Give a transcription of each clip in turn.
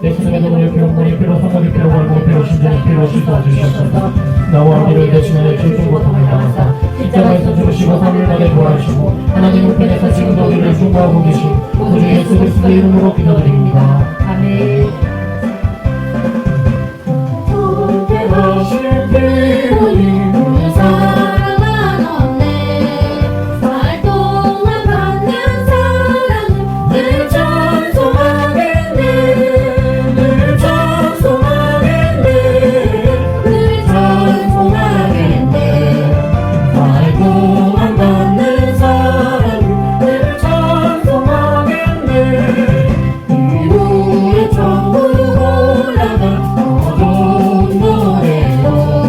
내 가슴에 너무의 피로 머리 피로 성공의 피로 발목 피로 심장의 피로 씻어 주셨소서. 나와 우리를 대신하여 죄중 고통을 당하사 십자가에서 죽으시고 3일 만에 부활하시고 하나님 우편에서 지금도 우리를 중보하고 계신 구주 예수 그리스도의 이름으로 기도드립니다. 아멘. 존귀하신 피로님 우리 사랑은 없네. 살 동안 받는 사랑은 늘 찬송하겠네. 늘 찬송하겠네 늘 찬송하겠네. 살 동안 받는 사랑 늘 찬송하겠네 이후에 천국 올라가 더 좋은 노래로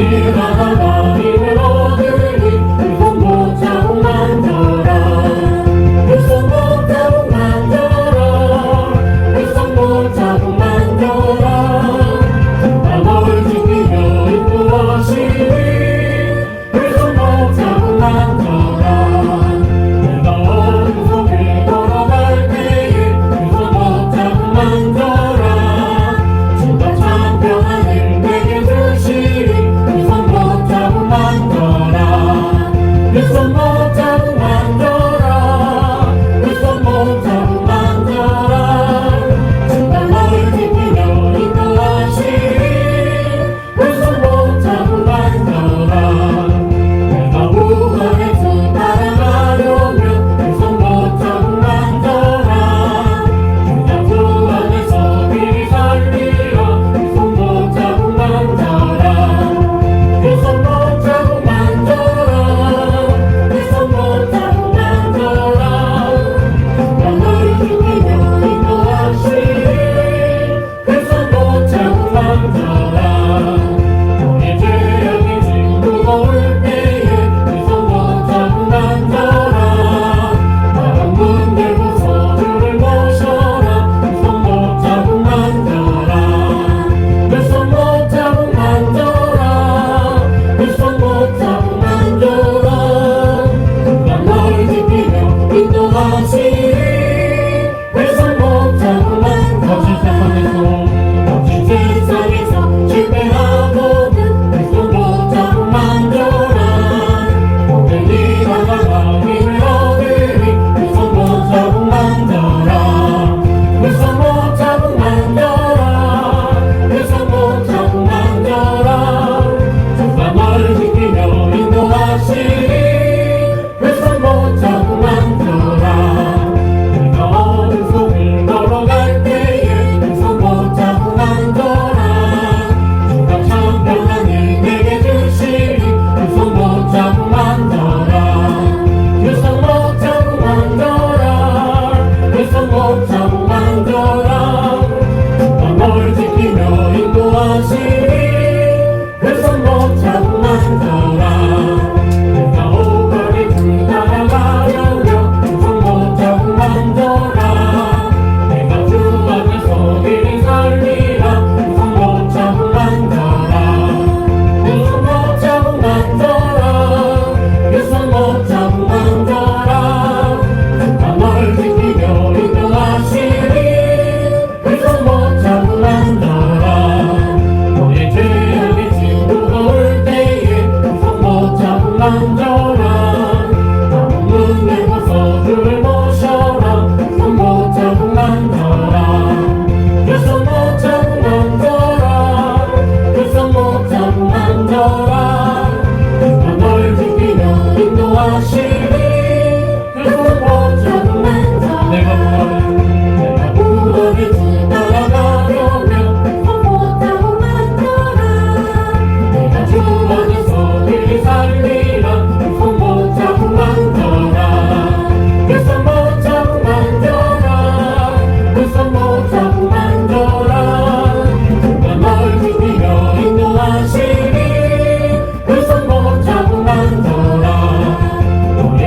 일하다가 힘을 얻으니 그 손 못자국 만져라 그 손 못자국 만져라 그 손 못자국 만져라 주가 너를 지키며 인도하시니 그 손 못자국 만져라 내가 어둠 속에 걸어갈 때에 그 손 못자국 만져라 주가 참 평안을 내게 주시니 그 손 못자국 만져라 그 손 못자국 만져라 그 손 못자국 만져라 주가 너를 지키며 인도하시니 그 손 못자국 만져라 내가 우월의 주 따라가려면 그 손 못자국 만져라 주가 주 안에서 길이 살리라 그 손 못자국 만져라 그 손 못자국 만져라 그 손 못자국 만져라 주가 너를 지키며 인도하시니 그 손 못자국 만져라 너의 죄악이 짐 무거울 때에 그 손 못자국 만져라 마음 열고서 주를 모셔라 그 손 못자국 만져라 그 손 못자국 만져라 그 손 못자국 만져라 주가 너를 지키며 인도하시니 그 손 못자국 만져라 거친 세상에서 실패하거든 그 손 못자국 만져라 오늘 일하다가 힘을 얻으니 그 손 못자국 만져라 그 손 못자국 만져라 그 손 못자국 만져라 주가 너를 지키며 인도하시니 그 손 못자국 만져라 내가 어둠 속을 걸어갈 때에 그 손 못자국 만져라 주가 참 평안을 내게 주시니 그 손 못자국 만져라 그 손 못자국 만져라 그 손 못자국 만져라 주가 너를 지키며 인도하시니 그 손 못자국 만져라 내가 오가리 줄 따라가려면 그 손 못자국 만져라 내가 주 안에서 길이 살리라 그 손 못자국 만져라 그 손 못자국 만져라 그 손 못자국 만져라 주가 너를 지키며 인도하시니 그 손 못자국 만져라 너의 죄악이 짐 무거울 때에 그 손 못자국 만져라 마음은 열고서 주를 모셔라 그 손 못자국 만져라 그 손 못자국 만져라 그 손 못자국 만져라 주가 너를 지키며 인도하시니 그 손 못자국 만져라 내가 우월의 주 따라가려면 그 손 못자국 만져라 내가 주 안에서 길이 살리라 그 손 못자국 만져라 그 손 못자국 만져라 그 손 못자국 만져라 주가 너를 지키며 인도하시니 그 손 못자국 만져라 너의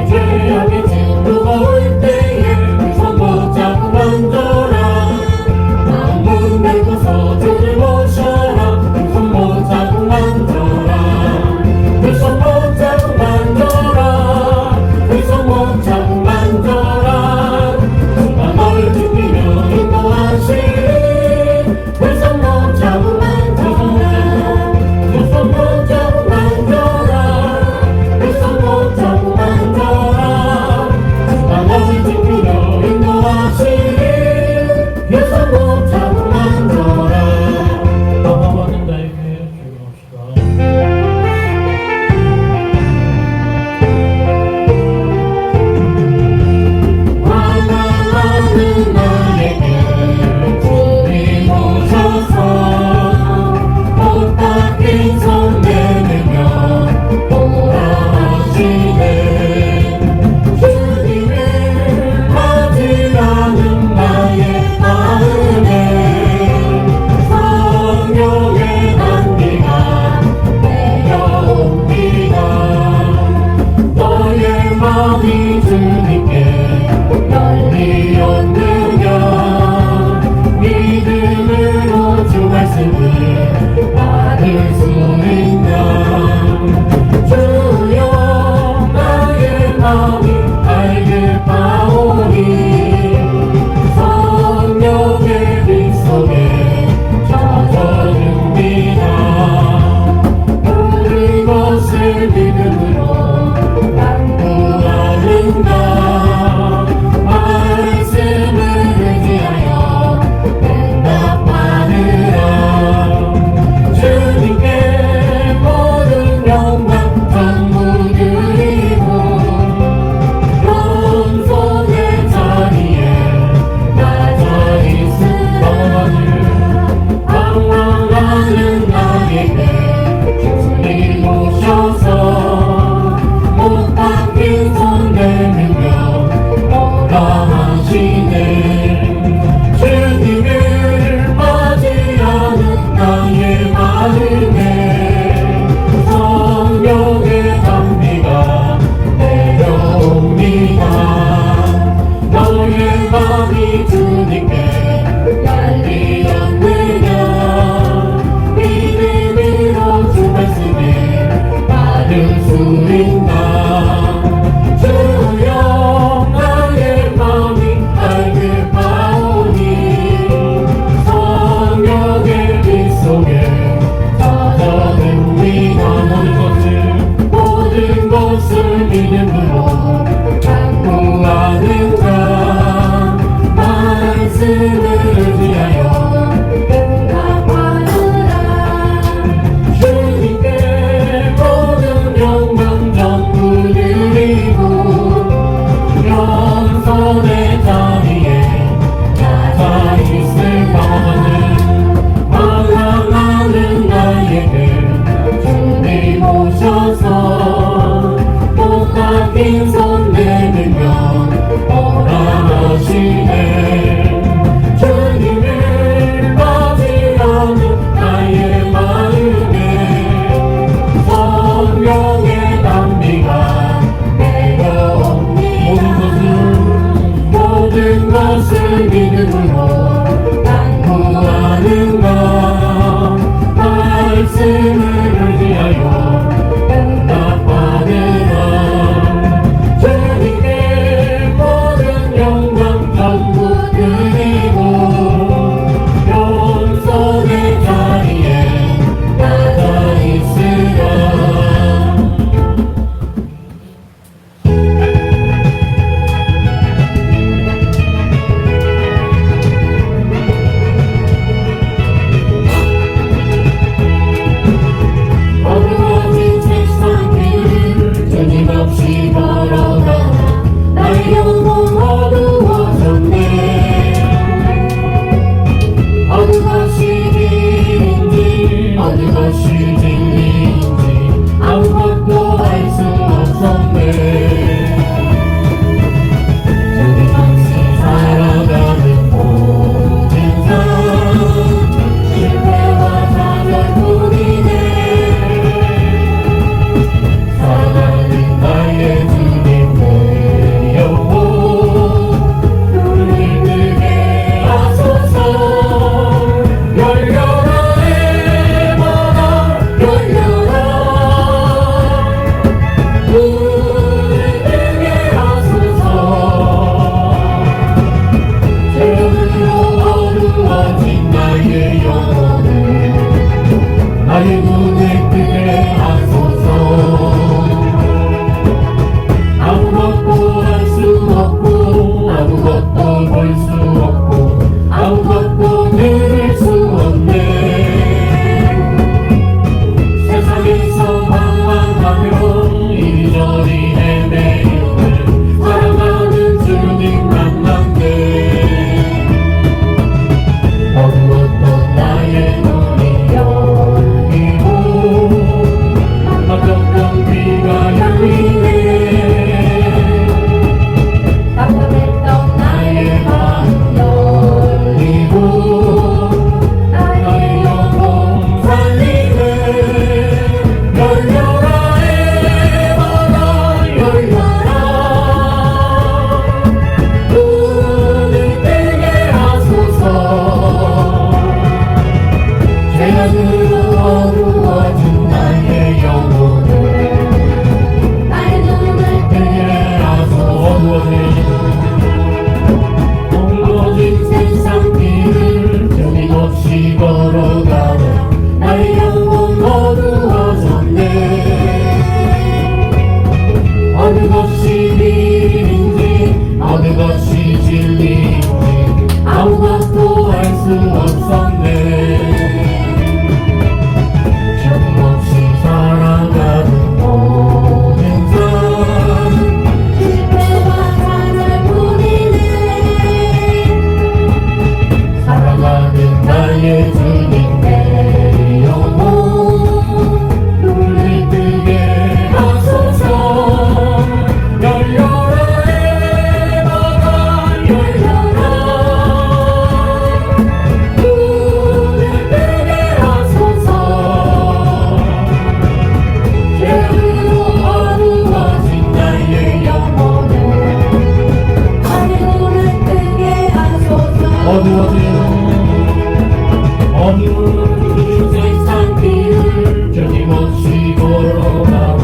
걸어가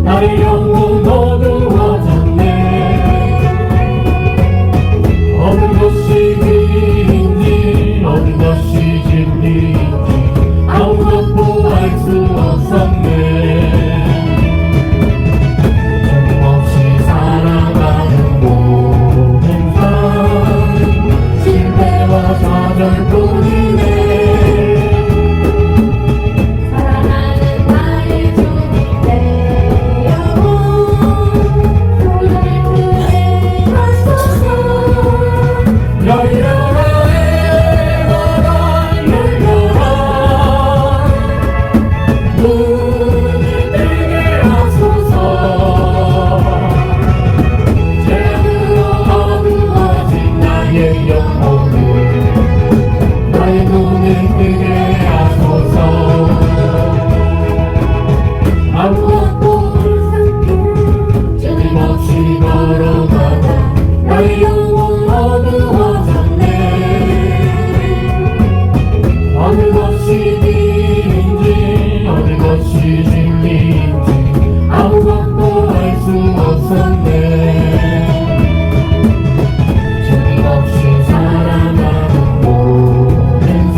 나의 영혼 어두워졌네 어느 것이 길인지 어느 것이 진리인지 아무것도 알 수 없었네 정없이 살아가는 모든 삶 실패와 좌절뿐이네 사랑하는 나의 주님 내 영혼 손을 크게 하소서 열려라 에바가 열려라 눈을 뜨게 하소서 죄악으로 어두워진 나의 영혼을 나의 눈을 뜨게 하소서 아무것도 주님 없이 걸어가다 나의 영혼 어두워졌네 어느 것이 길인지 어느 것이 진리인지 아무것도 알 수 없었네 주님 없이 살아가는 모든 삶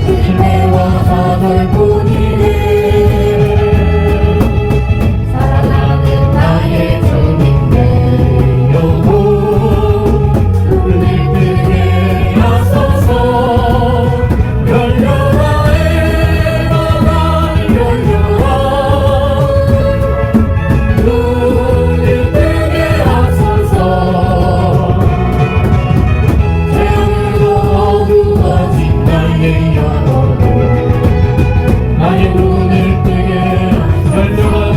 실패와 좌절뿐이네 사랑하는 나의 주님 내 영혼 눈을 뜨게 하소서 열려라 에바가 열려라 눈을 뜨게 하소서 죄악으로 어두워진 나의 영혼을 나의 눈을 뜨게 열려라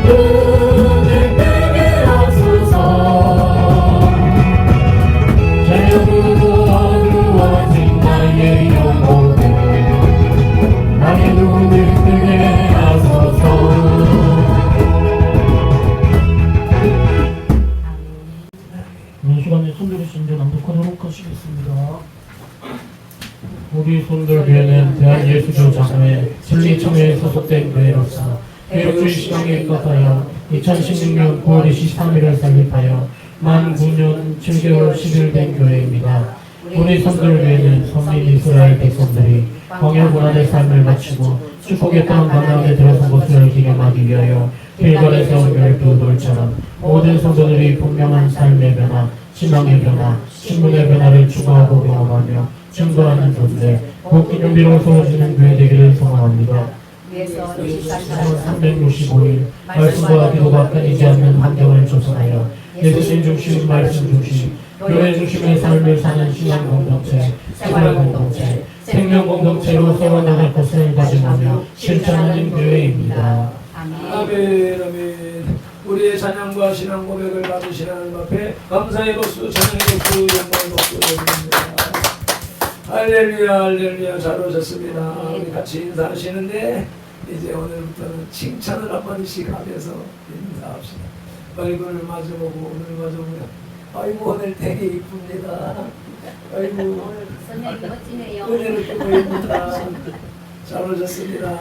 눈을 뜨게 하소서 죄악으로 어두워진 나의 영혼을 나의 눈을 뜨게 하소서 이 시간에 손들이 신전 낭독하도록 하시겠습니다. 우리 손들교회는 대한예수교 장로회 진리청회에 소속된 교회로서 교육주의 신앙에 입각하여 2016년 9월 23일을 설립하여 만 9년 7개월 10일 된 교회입니다. 우리 손들교회는 선민 이스라엘 백성들이 광야 고난의 삶을 마치고 축복의 땅 가나안에 들어선 것을 기념하기 위하여 길갈에 세운 열두 돌처럼 모든 성도들이 분명한 삶의 변화, 신앙의 변화, 신분의 변화를 추구하고 경험하며 증거하는 존재, 곧 기념비로 세워지는 교회 되기를 소망합니다. 위에서 24시간 365일 말씀과 기도가 끊이지 않는 환경을 조성하여 예수님 중심, 말씀 중심, 교회 중심의 삶을 사는 신앙 공동체, 생활 공동체, 생명 공동체로 세워나갈 것을 다짐하며 실천하는 교회입니다. 아멘. 아멘 아멘. 우리의 찬양과 신앙 고백을 받으신 하나님 앞에 감사의 박수, 찬양의 박수, 영광의 박수 드립니다. 할렐루야 할렐루야. 잘 오셨습니다. 우리 같이 인사하시는데 이제 오늘부터는 칭찬을 한마디씩 하면서 인사합시다. 얼굴을 마주보고 오늘 마주보면 아이고 오늘 되게 이쁩니다. 아이고 오늘 선생님 멋지네요. 은혜를 보입니다. 잘 오셨습니다.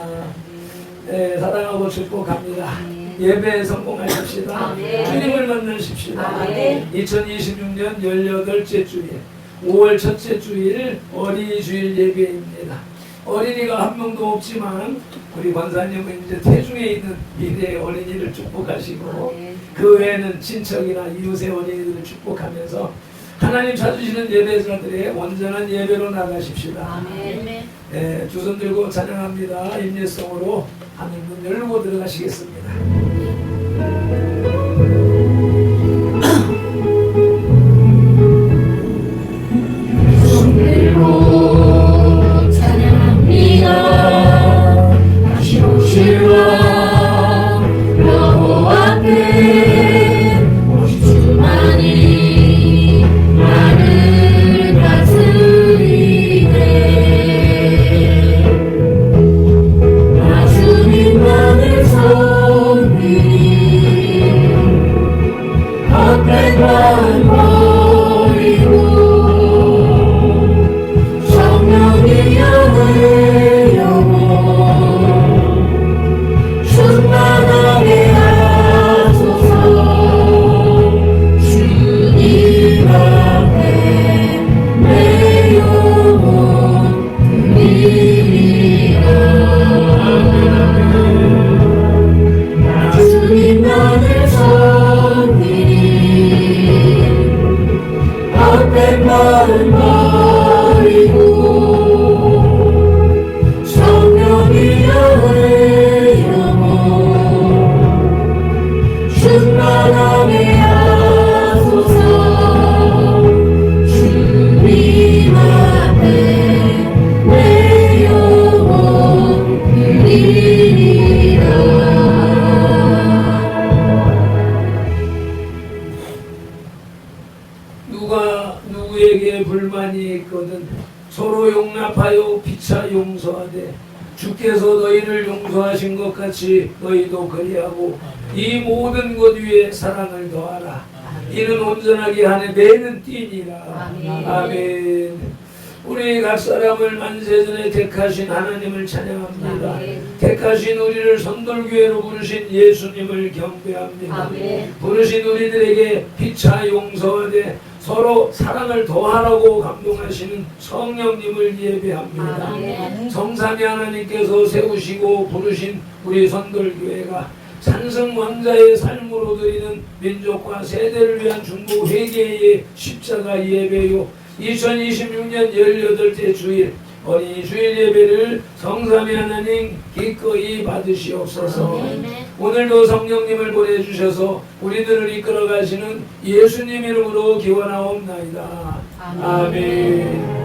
네, 사랑하고 축복합니다. 예배에 성공하십시다. 아멘. 주님을 만나십시다. 아멘. 2026년 18째 주일 5월 첫째 주일 어린이 주일 예배입니다. 어린이가 한 명도 없지만 우리 권사님은 이제 태중에 있는 미래의 어린이를 축복하시고 그 외에는 친척이나 이웃의 어린이들을 축복하면서 하나님 찾으시는 예배자들의 온전한 예배로 나가십시다. 아멘. 네, 두 손 들고 찬양합니다. 임예성으로 하늘 문 열고 들어가시겠습니다. 손 들고 찬양합니다. 다시 오실라 여호와 앞에 오실 주만이 나를 다스리네. 나 주님만을 섬기네. 헛된 마음 버리고 성령이 나의 영혼 충만하게 하소서. 주님 앞에 내 영혼 드리리라. 누가 누구에게 불만이 있거든 서로 용납하여 피차 용서하되 주께서 너희를 용서하신 것 같이 너희도 그리하고 이 모든 것 위에 사랑을 더하라. 이는 온전하게 하네 내는 띠니라. 아멘. 아멘. 우리 각 사람을 만세전에 택하신 하나님을 찬양합니다. 아멘. 택하신 우리를 선돌교회로 부르신 예수님을 경배합니다. 아멘. 부르신 우리들에게 피차 용서하되 서로 사랑을 더하라고 감동하시는 성령님을 예배합니다. 아멘. 성삼위 하나님께서 세우시고 부르신 우리 선돌교회가 산승 왕자의 삶으로 드리는 민족과 세대를 위한 중보 회개의 십자가 예배요 2026년 18째 주일 어린이 주일 예배를 성삼위 하나님 기꺼이 받으시옵소서. 오늘도 성령님을 보내주셔서 우리들을 이끌어 가시는 예수님 이름으로 기원하옵나이다. 아멘.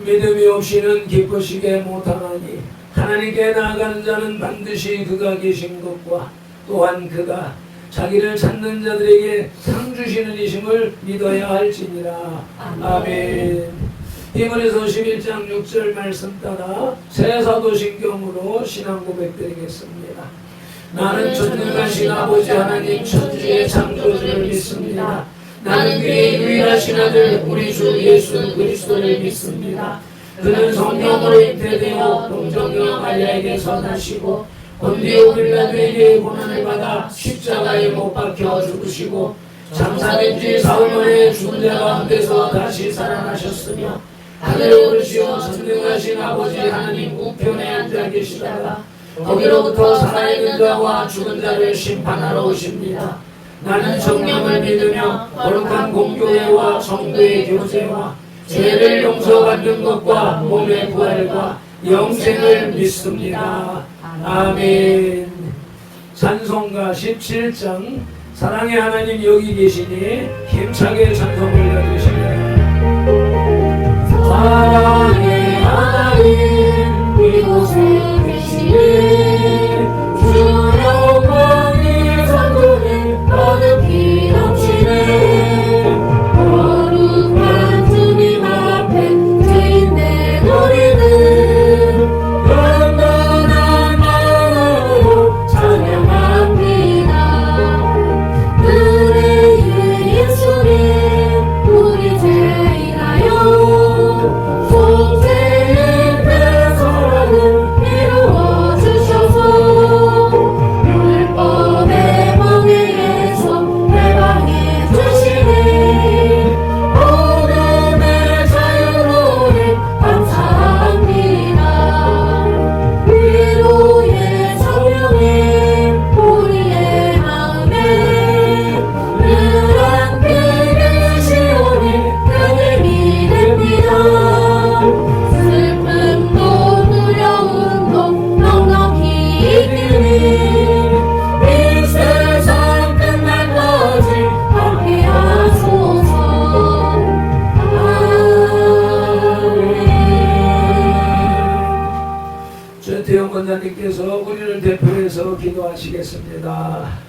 믿음이 없이는 기쁘시게 못하나니 하나님께 나아가는 자는 반드시 그가 계신 것과 또한 그가 자기를 찾는 자들에게 상 주시는 이심을 믿어야 할지니라. 아멘. 히브리서 11장 6절 말씀 따라 새 사도신경으로 신앙 고백드리겠습니다. 나는 전능하신 아버지 하나님 천지의 창조주를 믿습니다. 나는 그의 유일하신 아들 우리 주 예수 그리스도를 믿습니다. 그는 성령으로 잉태되어 동정녀 마리아에게서 나시고 본디오 빌라도에게 고난을 받아 십자가에 못 박혀 죽으시고 장사된 지 사흘 만에 죽은 자 가운데서 다시 살아나셨으며 하늘에 오르시어 전능하신 아버지 하나님 우편에 앉아 계시다가 거기로부터 살아있는 자와 죽은 자를 심판하러 오십니다. 나는 성령을 믿으며 거룩한 공교회와 성도의 교제와 죄를 용서받는 것과 몸의 부활과 영생을 믿습니다. 아멘. 찬송가 17장 사랑의 하나님 여기 계시니 힘차게 찬송을 가르치시라. 사랑의 하나님 이곳에 계시니 주 영광이 산도에 가득히 넘치네. 거룩한 주님 앞에 죄인된 우리는 건강한 마음으로 찬양합니다. 은혜의 예수님 우리 죄인하여 속죄의 배설함을 이루어 주셔서 율법의 멍에에서 해방해 주시니 어둠의 자유로에 감사합니다. 위로의 성령님 우리의 마음에 늘 함께 계시오니 그를 믿습니다. 슬픔도 두려움도 넉넉히 이기니 이 세상 끝날까지 함께 하소서. 아멘. 최태영 권사님께서 우리를 대표해서 기도하시겠습니다.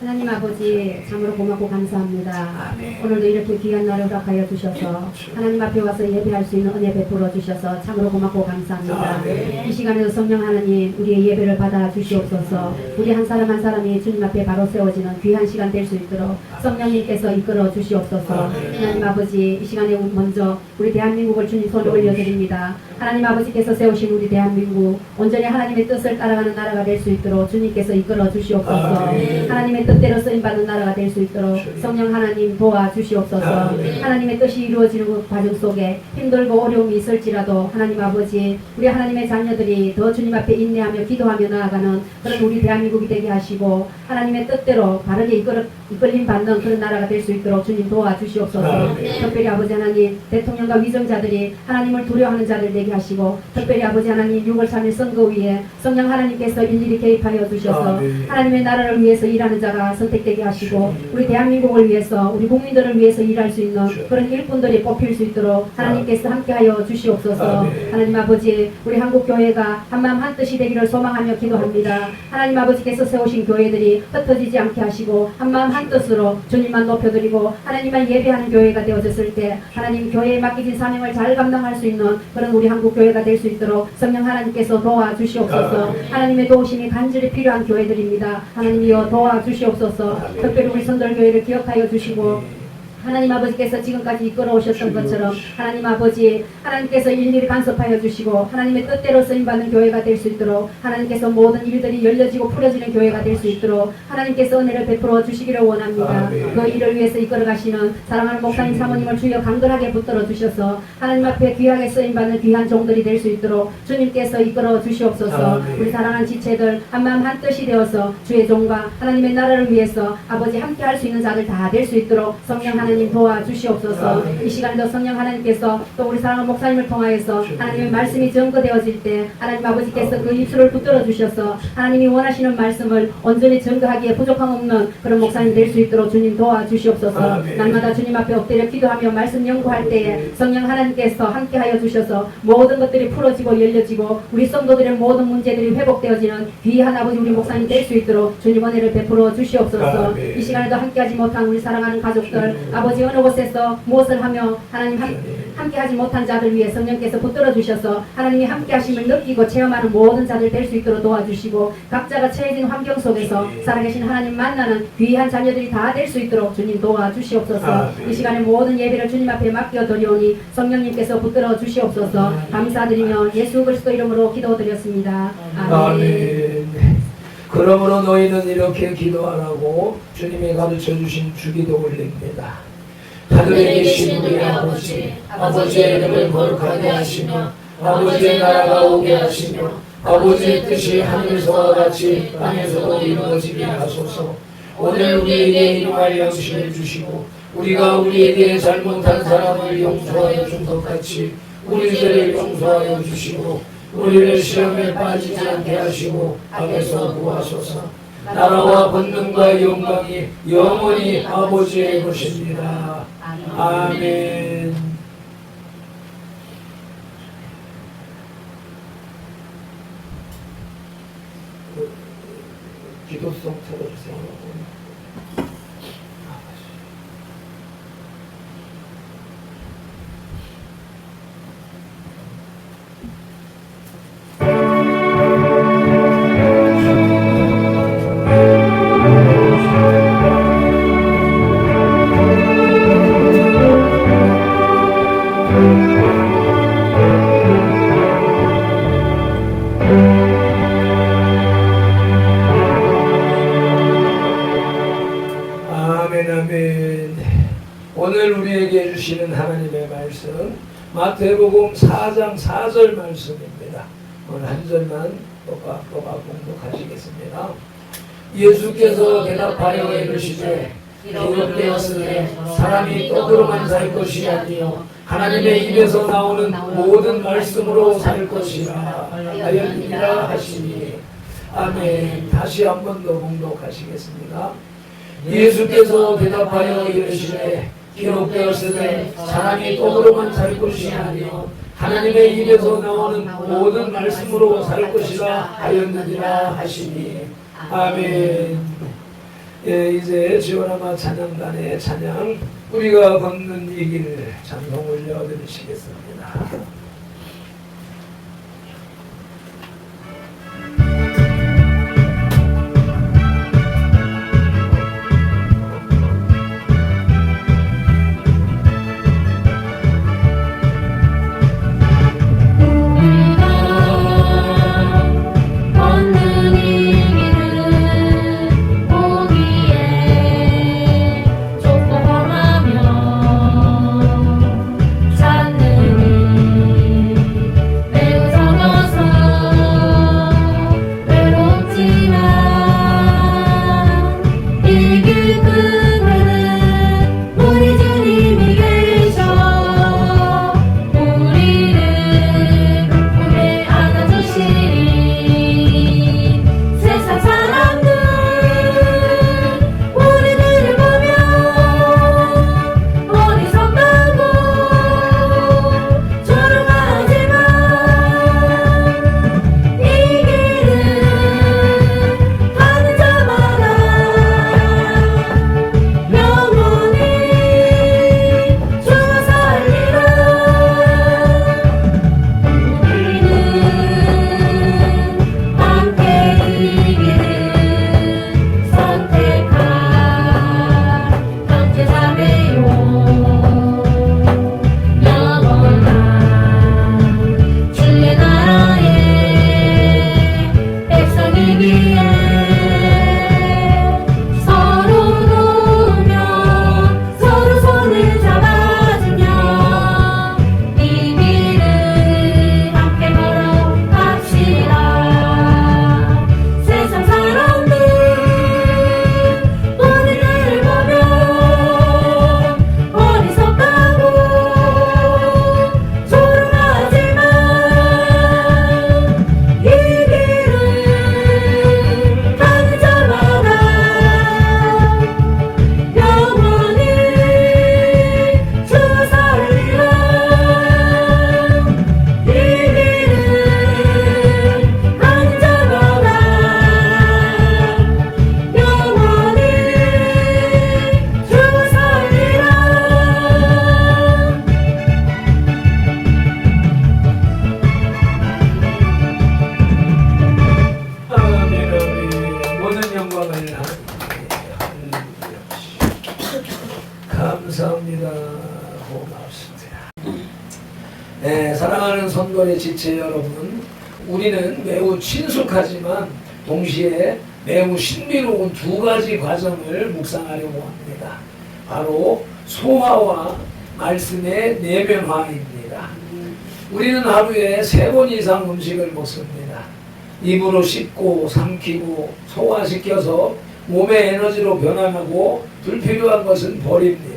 하나님 아버지 참으로 고맙고 감사합니다. 아멘. 오늘도 이렇게 귀한 날을 허락하여 주셔서 하나님 앞에 와서 예배할 수 있는 은혜 베풀어 주셔서 참으로 고맙고 감사합니다. 아멘. 이 시간에도 성령 하나님 우리의 예배를 받아 주시옵소서. 우리 한 사람 한 사람이 주님 앞에 바로 세워지는 귀한 시간 될 수 있도록 성령님께서 이끌어 주시옵소서. 하나님 아버지 이 시간에 먼저 우리 대한민국을 주님 손에 올려드립니다. 하나님 아버지께서 세우신 우리 대한민국 온전히 하나님의 뜻을 따라가는 나라가 될 수 있도록 주님께서 이끌어 주시옵소서. 아멘. 하나님의 뜻대로 쓰임받는 나라가 될 수 있도록 성령 하나님 도와주시옵소서. 하나님의 뜻이 이루어지는 그 과정 속에 힘들고 어려움이 있을지라도 하나님 아버지 우리 하나님의 자녀들이 더 주님 앞에 인내하며 기도하며 나아가는 그런 우리 대한민국이 되게 하시고 하나님의 뜻대로 바르게 이끌림 받는 그런 나라가 될 수 있도록 주님 도와주시옵소서. 특별히 아버지 하나님 대통령과 위정자들이 하나님을 두려워하는 자들 되게 하시고 특별히 아버지 하나님 6월 3일 선거위에 성령 하나님께서 일일이 개입하여 주셔서 하나님의 나라를 위해서 일하는 자가 선택되게 하시고 우리 대한민국을 위해서 우리 국민들을 위해서 일할 수 있는 그런 일꾼들이 뽑힐 수 있도록 하나님께서 함께하여 주시옵소서. 하나님 아버지 우리 한국교회가 한마음 한뜻이 되기를 소망하며 기도합니다. 하나님 아버지께서 세우신 교회들이 흩어지지 않게 하시고 한마음 한뜻으로 주님만 높여드리고 하나님만 예배하는 교회가 되어졌을 때 하나님 교회에 맡기진 사명을 잘 감당할 수 있는 그런 우리 한국교회가 될 수 있도록 성령 하나님께서 도와주시옵소서. 하나님의 도우심이 간절히 필요한 교회들입니다. 하나님이여 도와주시옵소서. 특별히 우리 선돌교회를 기억하여 주시고 하나님 아버지께서 지금까지 이끌어 오셨던 것처럼 하나님 아버지 하나님께서 일일이 간섭하여 주시고 하나님의 뜻대로 쓰임받는 교회가 될 수 있도록 하나님께서 모든 일들이 열려지고 풀어지는 교회가 될 수 있도록 하나님께서 은혜를 베풀어 주시기를 원합니다. 그 일을 위해서 이끌어 가시는 사랑하는 목사님 사모님을 주여 간절하게 붙들어 주셔서 하나님 앞에 귀하게 쓰임받는 귀한 종들이 될 수 있도록 주님께서 이끌어 주시옵소서. 우리 사랑하는 지체들 한마음 한뜻이 되어서 주의 종과 하나님의 나라를 위해서 아버지 함께 할 수 있는 자들 다 될 수 있도록 성령 하나님 도와주시옵소서. 이 시간에도 성령 하나님께서 또 우리 사랑하는 목사님을 통하여서 하나님의 말씀이 증거되어질 때 하나님 아버지께서 그 입술을 붙들어 주셔서 하나님이 원하시는 말씀을 온전히 증거하기에 부족함 없는 그런 목사님 될 수 있도록 주님 도와주시옵소서. 날마다 주님 앞에 엎드려 기도하며 말씀 연구할 때에 성령 하나님께서 함께하여 주셔서 모든 것들이 풀어지고 열려지고 우리 성도들의 모든 문제들이 회복되어지는 귀한 아버지 우리 목사님 될 수 있도록 주님 은혜를 베풀어 주시옵소서. 이 시간에도 함께하지 못한 우리 사랑하는 가족들 아버지 어느 곳에서 무엇을 하며 하나님 함께하지 못한 자들 위해 성령께서 붙들어 주셔서 하나님이 함께하심을 느끼고 체험하는 모든 자들 될 수 있도록 도와주시고 각자가 처해진 환경 속에서 살아계신 하나님 만나는 귀한 자녀들이 다 될 수 있도록 주님 도와주시옵소서. 이 시간에 모든 예배를 주님 앞에 맡겨드리오니 성령님께서 붙들어 주시옵소서. 감사드리며 예수 그리스도 이름으로 기도드렸습니다. 아멘. 그러므로 너희는 이렇게 기도하라고 주님이 가르쳐 주신 주기도 올립니다. 하늘에 계신 우리 아버지, 아버지의 이름을 거룩하게 하시며 아버지의 나라가 오게 하시며 아버지의 뜻이 하늘에서와 같이 땅에서도 이루어지게 하소서. 오늘 우리에게 일용할 양식을 주시고 우리가 우리에게 잘못한 사람을 용서하여 준 것 같이 우리 죄를 용서하여 주시고 우리를 시험에 빠지지 않게 하시고 악에서 구하소서. 나라와 권능과 영광이 영원히 아버지의 것입니다. 아멘. 기도송 들어주세요. 오늘 우리에게 주시는 하나님의 말씀 마태복음 4장 4절 말씀입니다. 오늘 한 절만 또박 공독하시겠습니다. 예수께서 대답하여 이르시되 기록되었으되 사람이 떡으로만 살 것이 아니요 하나님의 입에서 나오는 모든 말씀으로 살 것이라 하였느니라 하시니. 아멘. 다시 한 번 더 공독하시겠습니다. 예수께서 대답하여 이르시되 기록되었으되 사람이 떡으로만 살 것이 아니요 하나님의 입에서 나오는 모든 말씀으로 살 것이라 하였느니라 하시니. 아멘. 예, 이제 지오라마 찬양단의 찬양 우리가 걷는 이 길 찬송 올려드리시겠습니다. 걷는 이 길을 보기에 네, 사랑하는 성도의 지체 여러분, 우리는 매우 친숙하지만 동시에 매우 신비로운 두 가지 과정을 묵상하려고 합니다. 바로 소화와 말씀의 내면화입니다. 우리는 하루에 3번 이상 음식을 먹습니다. 입으로 씹고 삼키고 소화시켜서 몸의 에너지로 변환하고 불필요한 것은 버립니다.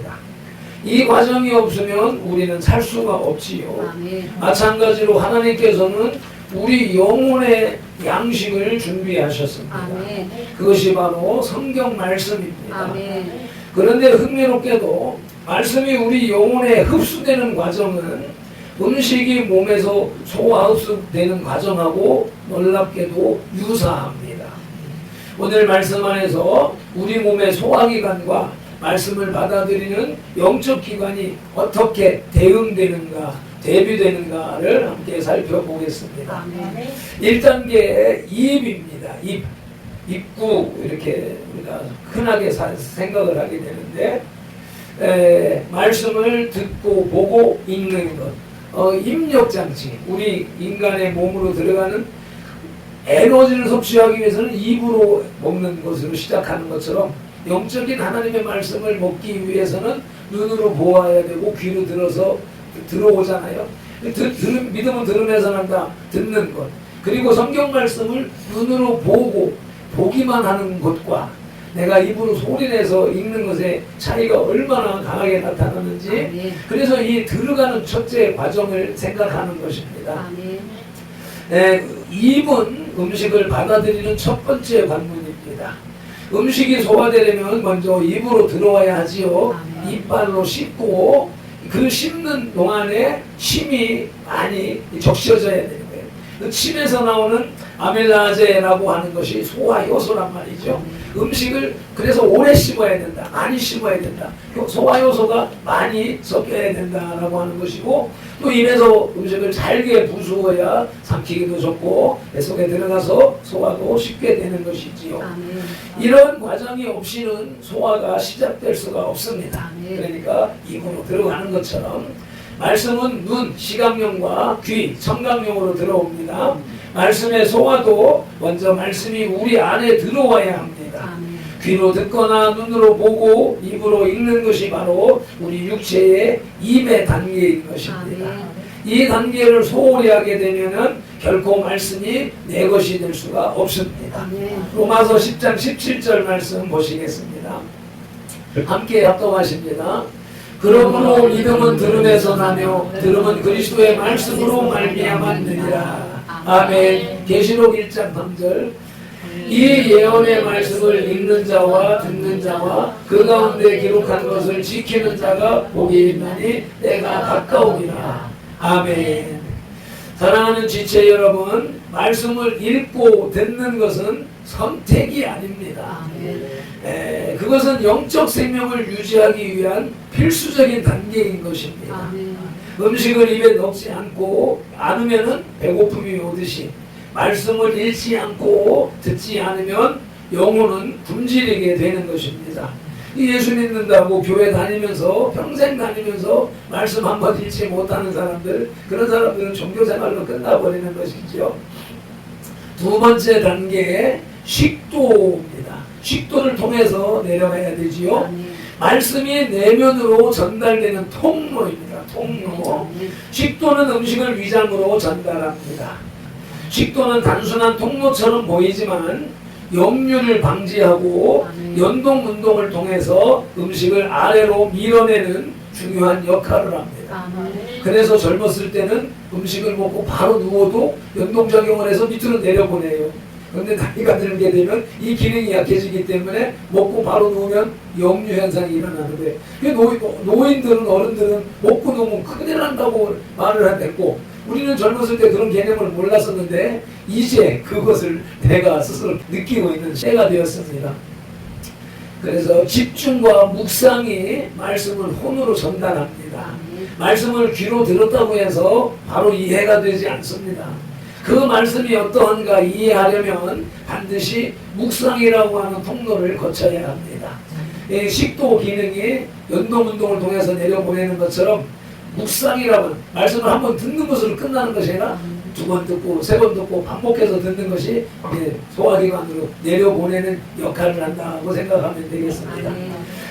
이 과정이 없으면 우리는 살 수가 없지요. 아멘. 마찬가지로 하나님께서는 우리 영혼의 양식을 준비하셨습니다. 아멘. 그것이 바로 성경 말씀입니다. 아멘. 그런데 흥미롭게도 말씀이 우리 영혼에 흡수되는 과정은 음식이 몸에서 소화 흡수되는 과정하고 놀랍게도 유사합니다. 오늘 말씀 안에서 우리 몸의 소화기관과 말씀을 받아들이는 영적 기관이 어떻게 대응되는가, 대비되는가를 함께 살펴보겠습니다. 아멘. 1단계 입입니다. 입구 이렇게 우리가 흔하게 생각을 하게 되는데 말씀을 듣고 보고 읽는 것, 입력장치, 우리 인간의 몸으로 들어가는 에너지를 섭취하기 위해서는 입으로 먹는 것으로 시작하는 것처럼 영적인 하나님의 말씀을 먹기 위해서는 눈으로 보아야 되고 귀로 들어서 들어오잖아요. 믿음은 들음에서 난다. 듣는 것. 그리고 성경 말씀을 눈으로 보고 보기만 하는 것과 내가 입으로 소리내서 읽는 것의 차이가 얼마나 강하게 나타나는지 아멘. 그래서 이 들어가는 첫째 과정을 생각하는 것입니다. 아멘. 입은 음식을 받아들이는 첫 번째 관문입니다. 음식이 소화되려면 먼저 입으로 들어와야 하지요. 아멘. 이빨로 씹고 그 씹는 동안에 침이 많이 적셔져야 되는 거예요. 그 침에서 나오는 아밀라제라고 하는 것이 소화 요소란 말이죠. 음식을 그래서 오래 씹어야 된다. 많이 씹어야 된다. 소화 요소가 많이 섞여야 된다라고 하는 것이고 또 입에서 음식을 잘게 부수어야 삼키기도 좋고 뱃속에 들어가서 소화도 쉽게 되는 것이지요. 아멘. 이런 과정이 없이는 소화가 시작될 수가 없습니다. 아멘. 그러니까 입으로 들어가는 것처럼 말씀은 눈, 시각용과 귀, 청각용으로 들어옵니다. 말씀의 소화도 먼저 말씀이 우리 안에 들어와야 합니다. 아멘. 귀로 듣거나 눈으로 보고 입으로 읽는 것이 바로 우리 육체의 입의 단계인 것입니다. 아멘. 이 단계를 소홀히 하게 되면은 결코 말씀이 내 것이 될 수가 없습니다. 아멘. 로마서 10장 17절 말씀 보시겠습니다. 함께 합독하십니다. 그러므로 믿음은 들음에서 나며 들음은 그리스도의 말씀으로 말미암았느니라. 아멘. 계시록 1장 3절. 이 예언의 말씀을 읽는 자와 듣는 자와 그 가운데 기록한 것을 지키는 자가 복이 있나니 때가 가까우니라. 아멘. 사랑하는 지체 여러분, 말씀을 읽고 듣는 것은 선택이 아닙니다. 아멘. 그것은 영적 생명을 유지하기 위한 필수적인 단계인 것입니다. 아멘. 음식을 입에 넣지 않으면은 배고픔이 오듯이 말씀을 읽지 않고 듣지 않으면 영혼은 굶주리게 되는 것입니다. 예수 믿는다고 교회 다니면서 평생 다니면서 말씀 한번 읽지 못하는 사람들, 그런 사람들은 종교생활로 끝나버리는 것이죠. 두 번째 단계에 식도입니다. 식도를 통해서 내려가야 되지요. 아멘. 말씀이 내면으로 전달되는 통로입니다. 통로. 식도는 음식을 위장으로 전달합니다. 식도는 단순한 통로처럼 보이지만 역류를 방지하고 연동 운동을 통해서 음식을 아래로 밀어내는 중요한 역할을 합니다. 아멘. 그래서 젊었을 때는 음식을 먹고 바로 누워도 연동작용을 해서 밑으로 내려보내요. 그런데 나이가 들게 되면 이 기능이 약해지기 때문에 먹고 바로 누우면 역류 현상이 일어나는데 노인들은 어른들은 먹고 누우면 큰일 난다고 말을 했고 우리는 젊었을 때 그런 개념을 몰랐었는데 이제 그것을 내가 스스로 느끼고 있는 때가 되었습니다. 그래서 집중과 묵상이 말씀을 혼으로 전달합니다. 말씀을 귀로 들었다고 해서 바로 이해가 되지 않습니다. 그 말씀이 어떠한가 이해하려면 반드시 묵상이라고 하는 통로를 거쳐야 합니다. 식도 기능이 연동운동을 통해서 내려보내는 것처럼 묵상이라면 말씀을 한번 듣는 것으로 끝나는 것이 아니라 두 번 듣고 세 번 듣고 반복해서 듣는 것이 소화기관으로 내려보내는 역할을 한다고 생각하면 되겠습니다.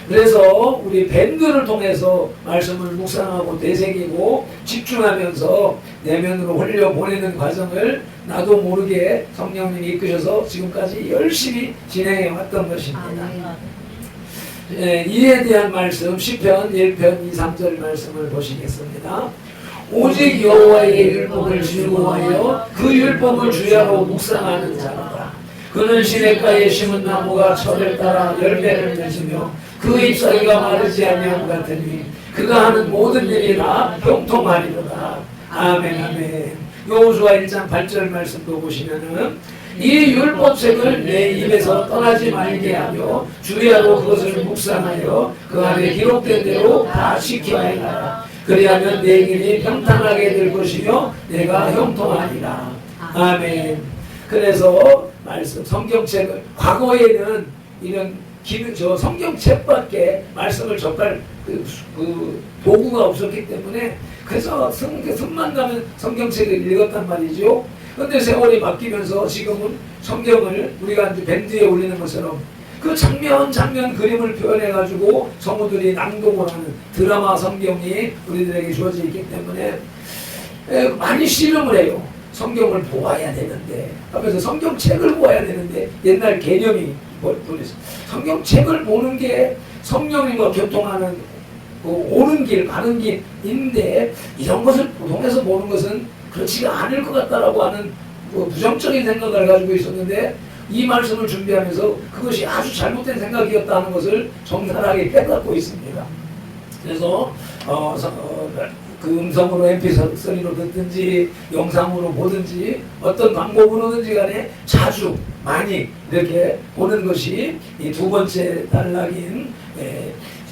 그래서 우리 밴드를 통해서 말씀을 묵상하고 되새기고 집중하면서 내면으로 흘려보내는 과정을 나도 모르게 성령님이 이끄셔서 지금까지 열심히 진행해 왔던 것입니다. 이에 대한 말씀 시편 1편 2, 3절 말씀을 보시겠습니다. 오직 여호와의 율법을 즐거워하여 그 율법을 주야로 묵상하는 자로다. 그는 시냇가에 심은 나무가 철을 따라 열매를 맺으며 그 잎사귀가 마르지 아니함 같으니 그가 하는 모든 일이 다 형통하리로다. 아멘 아멘. 여호수아 1장 8절 말씀도 보시면은 이 율법책을 내 입에서 떠나지 말게 하며 주야로 그것을 묵상하여 그 안에 기록된 대로 다 지켜야 하라. 그리하면 내 길이 평탄하게 될 것이며 내가 형통하리라. 아멘. 그래서 말씀 성경책을 과거에는 이런 저 성경책밖에 말씀을 접할 그 도구가 없었기 때문에 그래서 숨만 가면 성경책을 읽었단 말이죠. 그런데 세월이 바뀌면서 지금은 성경을 우리가 이제 밴드에 올리는 것처럼 그 장면 그림을 표현해가지고 성우들이 낭독을 하는 드라마 성경이 우리들에게 주어져 있기 때문에 많이 씨름을 해요. 성경을 보아야 되는데 하면서 성경책을 보아야 되는데 옛날 개념이 버려서 성경책을 보는 게 성령님과 교통하는 옳은 길, 바른 길인데 이런 것을 통해서 보는 것은 그렇지가 않을 것 같다라고 하는 부정적인 생각을 가지고 있었는데 이 말씀을 준비하면서 그것이 아주 잘못된 생각이었다는 것을 정갈하게 깨닫고 있습니다. 그래서 그 음성으로 MP3로 듣든지 영상으로 보든지 어떤 방법으로든지 간에 자주 많이 이렇게 보는 것이 이 두 번째 단락인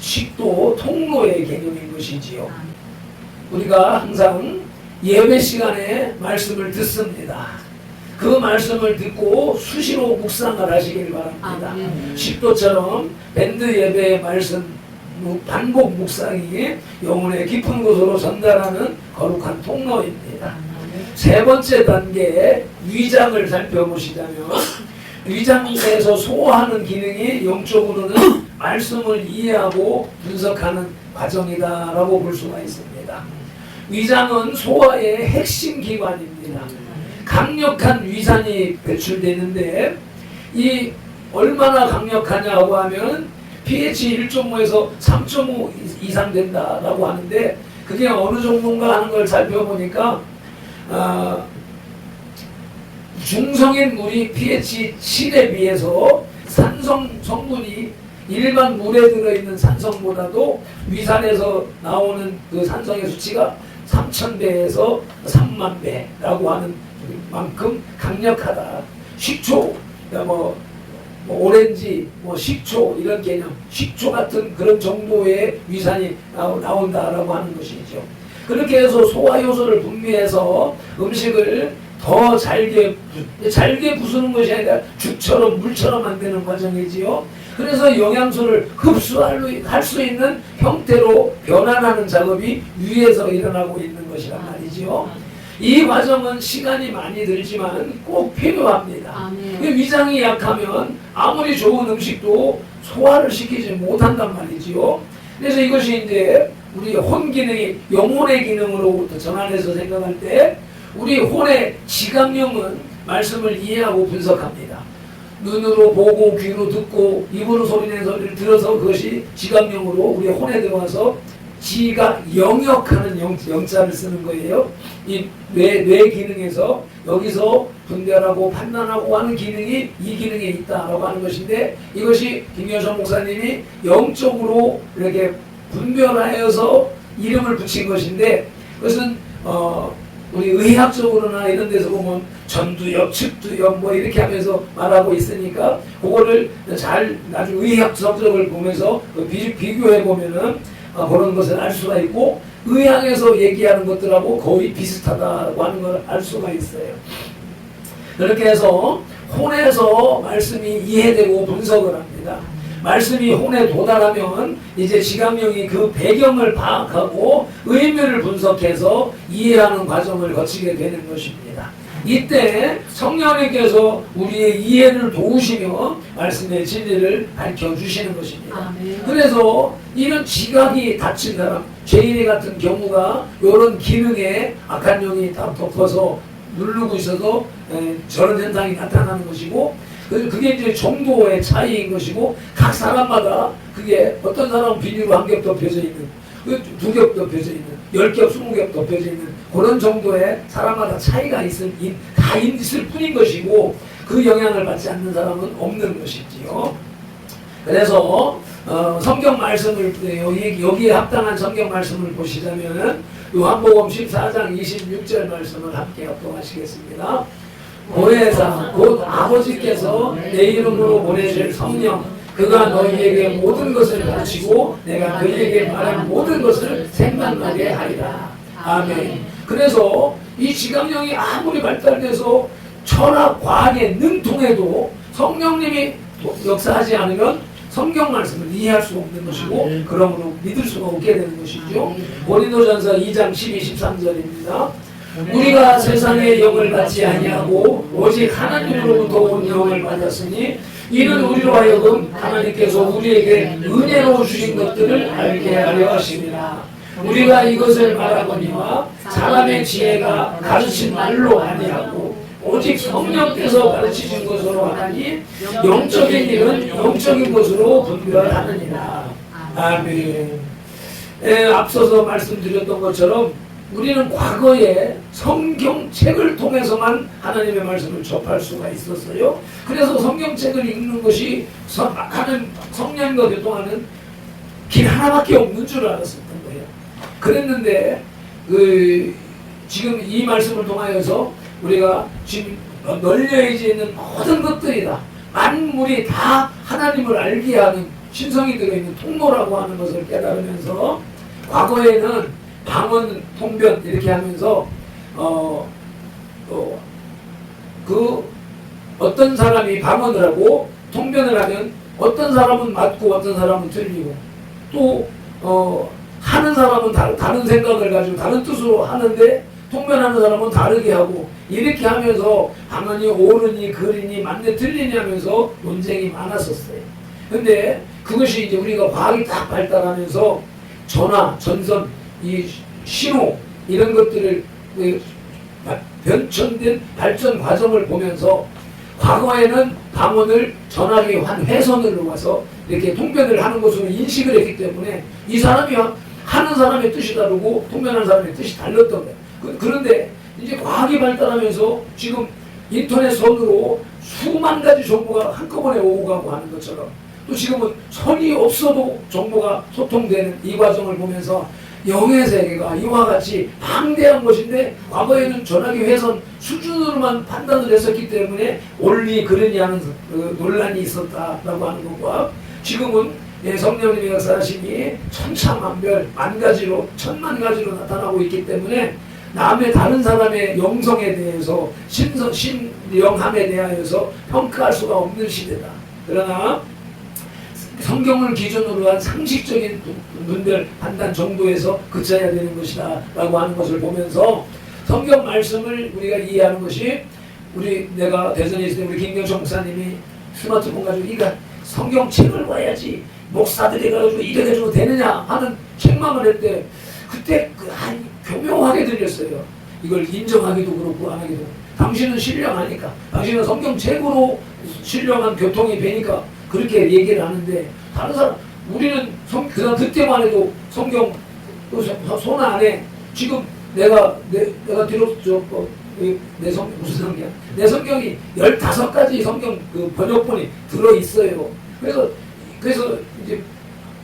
식도 통로의 개념인 것이지요. 우리가 항상 예배 시간에 말씀을 듣습니다. 그 말씀을 듣고 수시로 묵상을 하시길 바랍니다. 식도처럼 밴드 예배의 말씀 반복 묵상이 영혼의 깊은 곳으로 전달하는 거룩한 통로입니다. 세 번째 단계의 위장을 살펴보시자면 위장에서 소화하는 기능이 영적으로는 말씀을 이해하고 분석하는 과정이다라고 볼 수가 있습니다. 위장은 소화의 핵심 기관입니다. 강력한 위산이 배출되는데 이 얼마나 강력하냐고 하면 pH 1.5에서 3.5 이상 된다라고 하는데 그게 어느 정도인가 하는 걸 살펴보니까 중성인 물이 pH 7에 비해서 산성 성분이 일반 물에 들어있는 산성보다도 위산에서 나오는 그 산성의 수치가 3000배에서 30,000배라고 하는 만큼 강력하다. 식초, 오렌지, 식초 이런 개념, 식초 같은 그런 정도의 위산이 나온다라고 하는 것이죠. 그렇게 해서 소화 요소를 분비해서 음식을 더 잘게 부수는 것이 아니라 죽처럼 물처럼 만드는 과정이지요. 그래서 영양소를 흡수할 수 있는 형태로 변환하는 작업이 위에서 일어나고 있는 것이란 말이지요. 이 과정은 시간이 많이 들지만 꼭 필요합니다. 위장이 약하면 아무리 좋은 음식도 소화를 시키지 못한단 말이지요. 그래서 이것이 이제 우리 혼 기능이 영혼의 기능으로부터 전환해서 생각할 때 우리 혼의 지각령은 말씀을 이해하고 분석합니다. 눈으로 보고 귀로 듣고 입으로 소리내는 소리를 들어서 그것이 지각령으로 우리 혼에 들어와서 지가 영역하는 영자를 쓰는 거예요. 이 뇌 기능에서 여기서 분별하고 판단하고 하는 기능이 이 기능에 있다라고 하는 것인데 이것이 김여정 목사님이 영적으로 이렇게 분별하여서 이름을 붙인 것인데 그것은 우리 의학적으로나 이런 데서 보면 전두엽, 측두엽 이렇게 하면서 말하고 있으니까 그거를 잘 나중에 의학적으로 보면서 비교해 보면은 그런 것을 알 수가 있고 의학에서 얘기하는 것들하고 거의 비슷하다고 하는 걸 알 수가 있어요. 그렇게 해서 혼에서 말씀이 이해되고 분석을 합니다. 말씀이 혼에 도달하면 이제 지각령이 그 배경을 파악하고 의미를 분석해서 이해하는 과정을 거치게 되는 것입니다. 이때 성령님께서 우리의 이해를 도우시며 말씀의 진리를 밝혀주시는 것입니다. 아멘. 그래서 이런 지각이 닫힌 사람, 죄인이 같은 경우가 이런 기능에 악한 영이 다 덮어서 누르고 있어서 저런 현상이 나타나는 것이고, 그게 이제 정도의 차이인 것이고, 각 사람마다 그게 어떤 사람은 비닐로 한 겹 덮여져 있는, 두 겹 덮여져 있는, 10겹, 20겹 덮여져 있는 그런 정도의 사람마다 차이가 다 있을 뿐인 것이고, 그 영향을 받지 않는 사람은 없는 것이지요. 그래서 성경 말씀을 여기에 합당한 성경 말씀을 보시자면 요한복음 14장 26절 말씀을 함께 합독하시겠습니다. 보혜사 곧 아버지께서 내 이름으로 보내실 성령 그가 너희에게 모든 것을 가르치고 내가 그에게 말한 모든 것을 생각나게 하리라. 아멘. 그래서 이 지각령이 아무리 발달돼서 철학, 과학에 능통해도 성령님이 역사하지 않으면 성경 말씀을 이해할 수 없는 것이고 그러므로 믿을 수가 없게 되는 것이죠. 고린도전서 2장 12, 13절입니다. 우리가 세상의 영을 받지 아니하고 오직 하나님으로부터 온 영을 받았으니 이는 우리로 하여금 하나님께서 우리에게 은혜로 주신 것들을 알게 하려 하심이라. 우리가 이것을 말하거니와 사람의 지혜가 가르친 말로 아니하고 오직 성령께서 가르치신 것으로 하나니 영적인 일은 영적인 것으로 분별하느니라. 아멘. 앞서서 말씀드렸던 것처럼 우리는 과거에 성경책을 통해서만 하나님의 말씀을 접할 수가 있었어요. 그래서 성경책을 읽는 것이 성령과 교통하는 길 하나밖에 없는 줄 알았었던 거예요. 그랬는데 지금 이 말씀을 통하여서 우리가 지금 널려져 있는 모든 것들이다. 만물이 다 하나님을 알게 하는 신성이 들어있는 통로라고 하는 것을 깨달으면서 과거에는 방언, 통변 이렇게 하면서 어떤 사람이 방언을 하고 통변을 하면 어떤 사람은 맞고 어떤 사람은 틀리고 또 하는 사람은 다른 생각을 가지고 다른 뜻으로 하는데 통변하는 사람은 다르게 하고 이렇게 하면서 방언이 옳으니 그르니 맞네 틀리니 하면서 논쟁이 많았었어요. 근데 그것이 이제 우리가 과학이 딱 발달하면서 전화, 전선, 이 신호 이런 것들을 변천된 발전 과정을 보면서 과거에는 방언을 전화기 한 회선으로 와서 이렇게 통변을 하는 것으로 인식을 했기 때문에 이 사람이 하는 사람의 뜻이 다르고 통변하는 사람의 뜻이 달랐던 거예요. 그런데 이제 과학이 발달하면서 지금 인터넷 선으로 수만 가지 정보가 한꺼번에 오고 가고 하는 것처럼 또 지금은 선이 없어도 정보가 소통되는 이 과정을 보면서 영의 세계가 이와 같이 방대한 것인데 과거에는 전화기 회선 수준으로만 판단을 했었기 때문에 옳니 그르니 하는 논란이 있었다라고 하는 것과 지금은 성령님의 역사하심이 천차만별 만가지로 천만 가지로 나타나고 있기 때문에 남의 다른 사람의 영성에 대해서 신령함에 대하여서 평가할 수가 없는 시대다. 그러나 성경을 기준으로 한 상식적인 분별 판단 정도에서 그쳐야 되는 것이다 라고 하는 것을 보면서 성경 말씀을 우리가 이해하는 것이 내가 대전에 있을 때 우리 김경철 목사님이 스마트폰 가지고 이거 성경책을 봐야지 목사들이 가지고 이래 가지고 되느냐 하는 책망을 했대. 그때 교묘하게 들렸어요. 이걸 인정하기도 그렇고 안 하기도 그렇고. 당신은 신령하니까 당신은 성경책으로 신령한 교통이 되니까 그렇게 얘기를 하는데 다른 사람 우리는 그때만 해도 성경 손 안에 지금 내가 들었죠. 내 성경 무슨 성경? 내 성경이 15가지 성경 번역본이 들어 있어요. 그래서 이제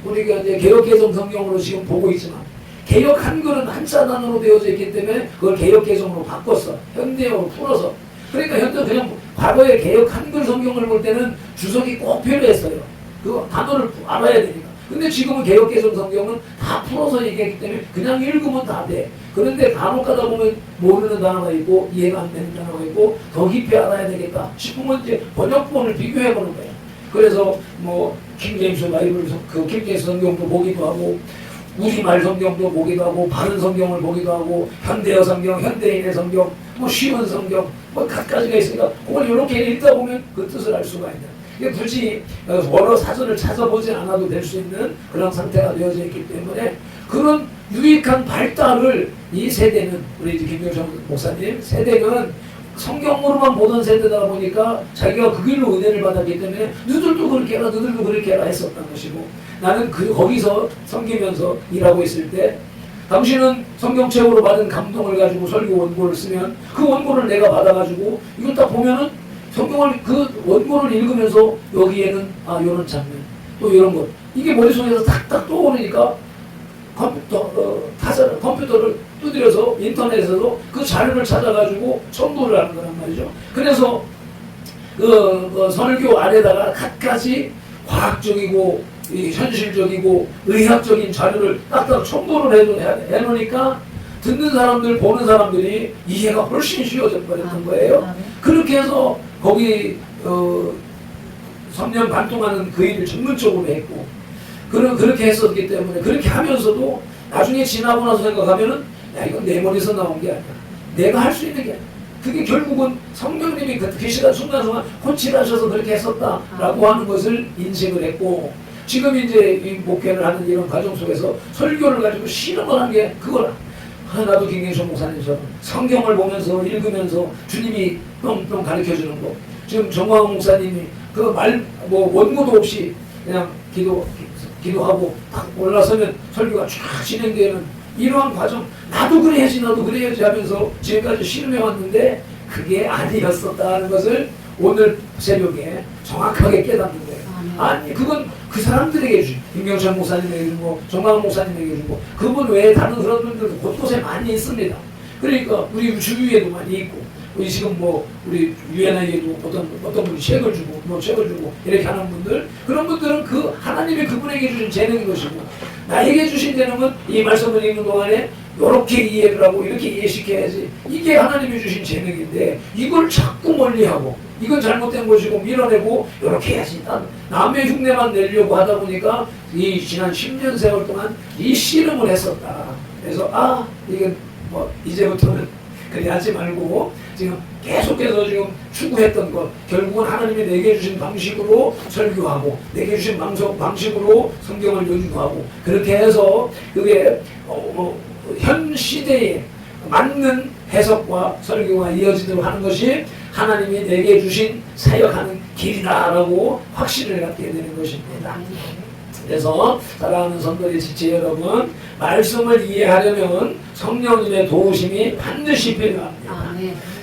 우리가 이제 개역개정 성경으로 지금 보고 있지만 개역 한글은 한자 단어로 되어져 있기 때문에 그걸 개역 개정으로 바꿨어. 현대어로 풀어서. 그러니까 현대 그냥 과거에 개역 한글 성경을 볼 때는 주석이 꼭 필요했어요. 그 단어를 알아야 되니까. 근데 지금은 개역 개정 성경은 다 풀어서 얘기했기 때문에 그냥 읽으면 다 돼. 그런데 간혹 가다 보면 모르는 단어가 있고 이해가 안 되는 단어가 있고 더 깊이 알아야 되겠다 싶으면 이제 번역본을 비교해 보는 거예요. 그래서 킹제임스 바이블 킹제임스 성경도 보기도 하고 우리말 성경도 보기도 하고 바른 성경을 보기도 하고 현대어 성경, 현대인의 성경, 뭐 쉬운 성경 뭐 갖가지가 있으니까 그걸 이렇게 읽다 보면 그 뜻을 알 수가 있다. 이게 굳이 여러 사전을 찾아보지 않아도 될 수 있는 그런 상태가 되어져 있기 때문에 그런 유익한 발달을 이 세대는 우리 김경정 목사님 세대는 성경으로만 보던 세대다 보니까 자기가 그 길로 은혜를 받았기 때문에 너들도 그렇게 해라 너들도 그렇게 해라 했었던 것이고 나는 거기서 섬기면서 일하고 있을 때 당신은 성경책으로 받은 감동을 가지고 설교 원고를 쓰면 그 원고를 내가 받아가지고 이걸 딱 보면은 성경을 그 원고를 읽으면서 여기에는 이런 장면 또 이런 것 이게 머릿속에서 탁탁 떠오르니까 컴퓨터를 두드려서 인터넷에서 그 자료를 찾아가지고 첨부를 하는 거란 말이죠. 그래서 그 설교 안에다가 갖가지 과학적이고 현실적이고 의학적인 자료를 딱딱 첨부를 해놓으니까 듣는 사람들 보는 사람들이 이해가 훨씬 쉬워져 버렸던 거예요. 그렇게 해서 거기 3년 반 동안은 그 일을 전문적으로 했고 그렇게 했었기 때문에 그렇게 하면서도 나중에 지나고 나서 생각하면은 야 이건 내 머리에서 나온 게 아니야. 내가 할 수 있는 게 아니야. 그게 결국은 성령님이 그 시간 순간순간 호치하셔서 그렇게 했었다라고 하는 것을 인식을 했고 지금 이제 이 목회를 하는 이런 과정 속에서 설교를 가지고 실험을 한 게 그거라. 나도 김경정 목사님처럼 성경을 보면서 읽으면서 주님이 뿅뿅 가르쳐주는 거. 지금 정광훈 목사님이 그 뭐 원고도 없이 그냥 기도하고 딱 올라서면 설교가 쫙 진행되는 이러한 과정 나도 그래야지 하면서 지금까지 실험해 왔는데 그게 아니었었다는 것을 오늘 새벽에 정확하게 깨닫는 거예요. 아니 그건 그 사람들에게 주고 김경찬 목사님에게 주고 정광훈 목사님에게 주고 그분 외에 다른 그런 분들도 곳곳에 많이 있습니다. 그러니까 우리 주위에도 많이 있고 우리 지금 뭐 우리 유엔아에도 어떤 분이 책을 주고 이렇게 하는 분들 그런 분들은 그 하나님이 그분에게 주신 재능인 것이고 나에게 주신 재능은 이 말씀을 읽는 동안에 이렇게 이해를 하고 이렇게 이해시켜야지 이게 하나님이 주신 재능인데 이걸 자꾸 멀리하고 이건 잘못된 것이고 밀어내고 이렇게 해야지 남의 흉내만 내려고 하다 보니까 이 지난 10년 세월 동안 이 씨름을 했었다. 그래서 이게 뭐 이제부터는 그래 하지 말고 지금 계속해서 지금 추구했던 것 결국은 하나님이 내게 주신 방식으로 설교하고 내게 주신 방식으로 성경을 연구하고 그렇게 해서 그게 현 시대에 맞는 해석과 설교가 이어지도록 하는 것이 하나님이 내게 주신 사역하는 길이다라고 확신을 갖게 되는 것입니다. 그래서 사랑하는 성도의 지체 여러분 말씀을 이해하려면 성령님의 도우심이 반드시 필요합니다.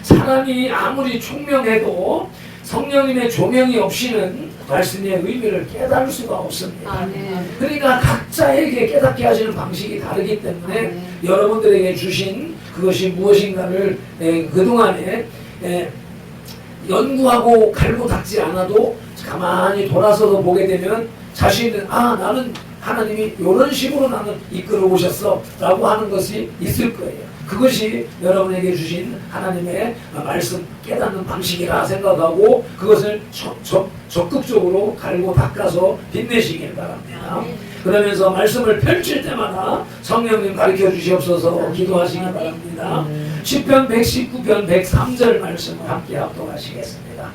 사람이 아무리 총명해도 성령님의 조명이 없이는 말씀의 의미를 깨달을 수가 없습니다. 그러니까 각자에게 깨닫게 하시는 방식이 다르기 때문에 여러분들에게 주신 그것이 무엇인가를 그동안에 연구하고 갈고 닦지 않아도 가만히 돌아서서 보게 되면 자신은 나는 하나님이 이런 식으로 나는 이끌어 오셨어 라고 하는 것이 있을 거예요. 그것이 여러분에게 주신 하나님의 말씀 깨닫는 방식이라 생각하고 그것을 적극적으로 갈고 닦아서 빛내시길 바랍니다. 그러면서 말씀을 펼칠 때마다 성령님 가르쳐 주시옵소서 기도하시기 바랍니다. 시편 119편 103절 말씀을 함께 합독하시겠습니다.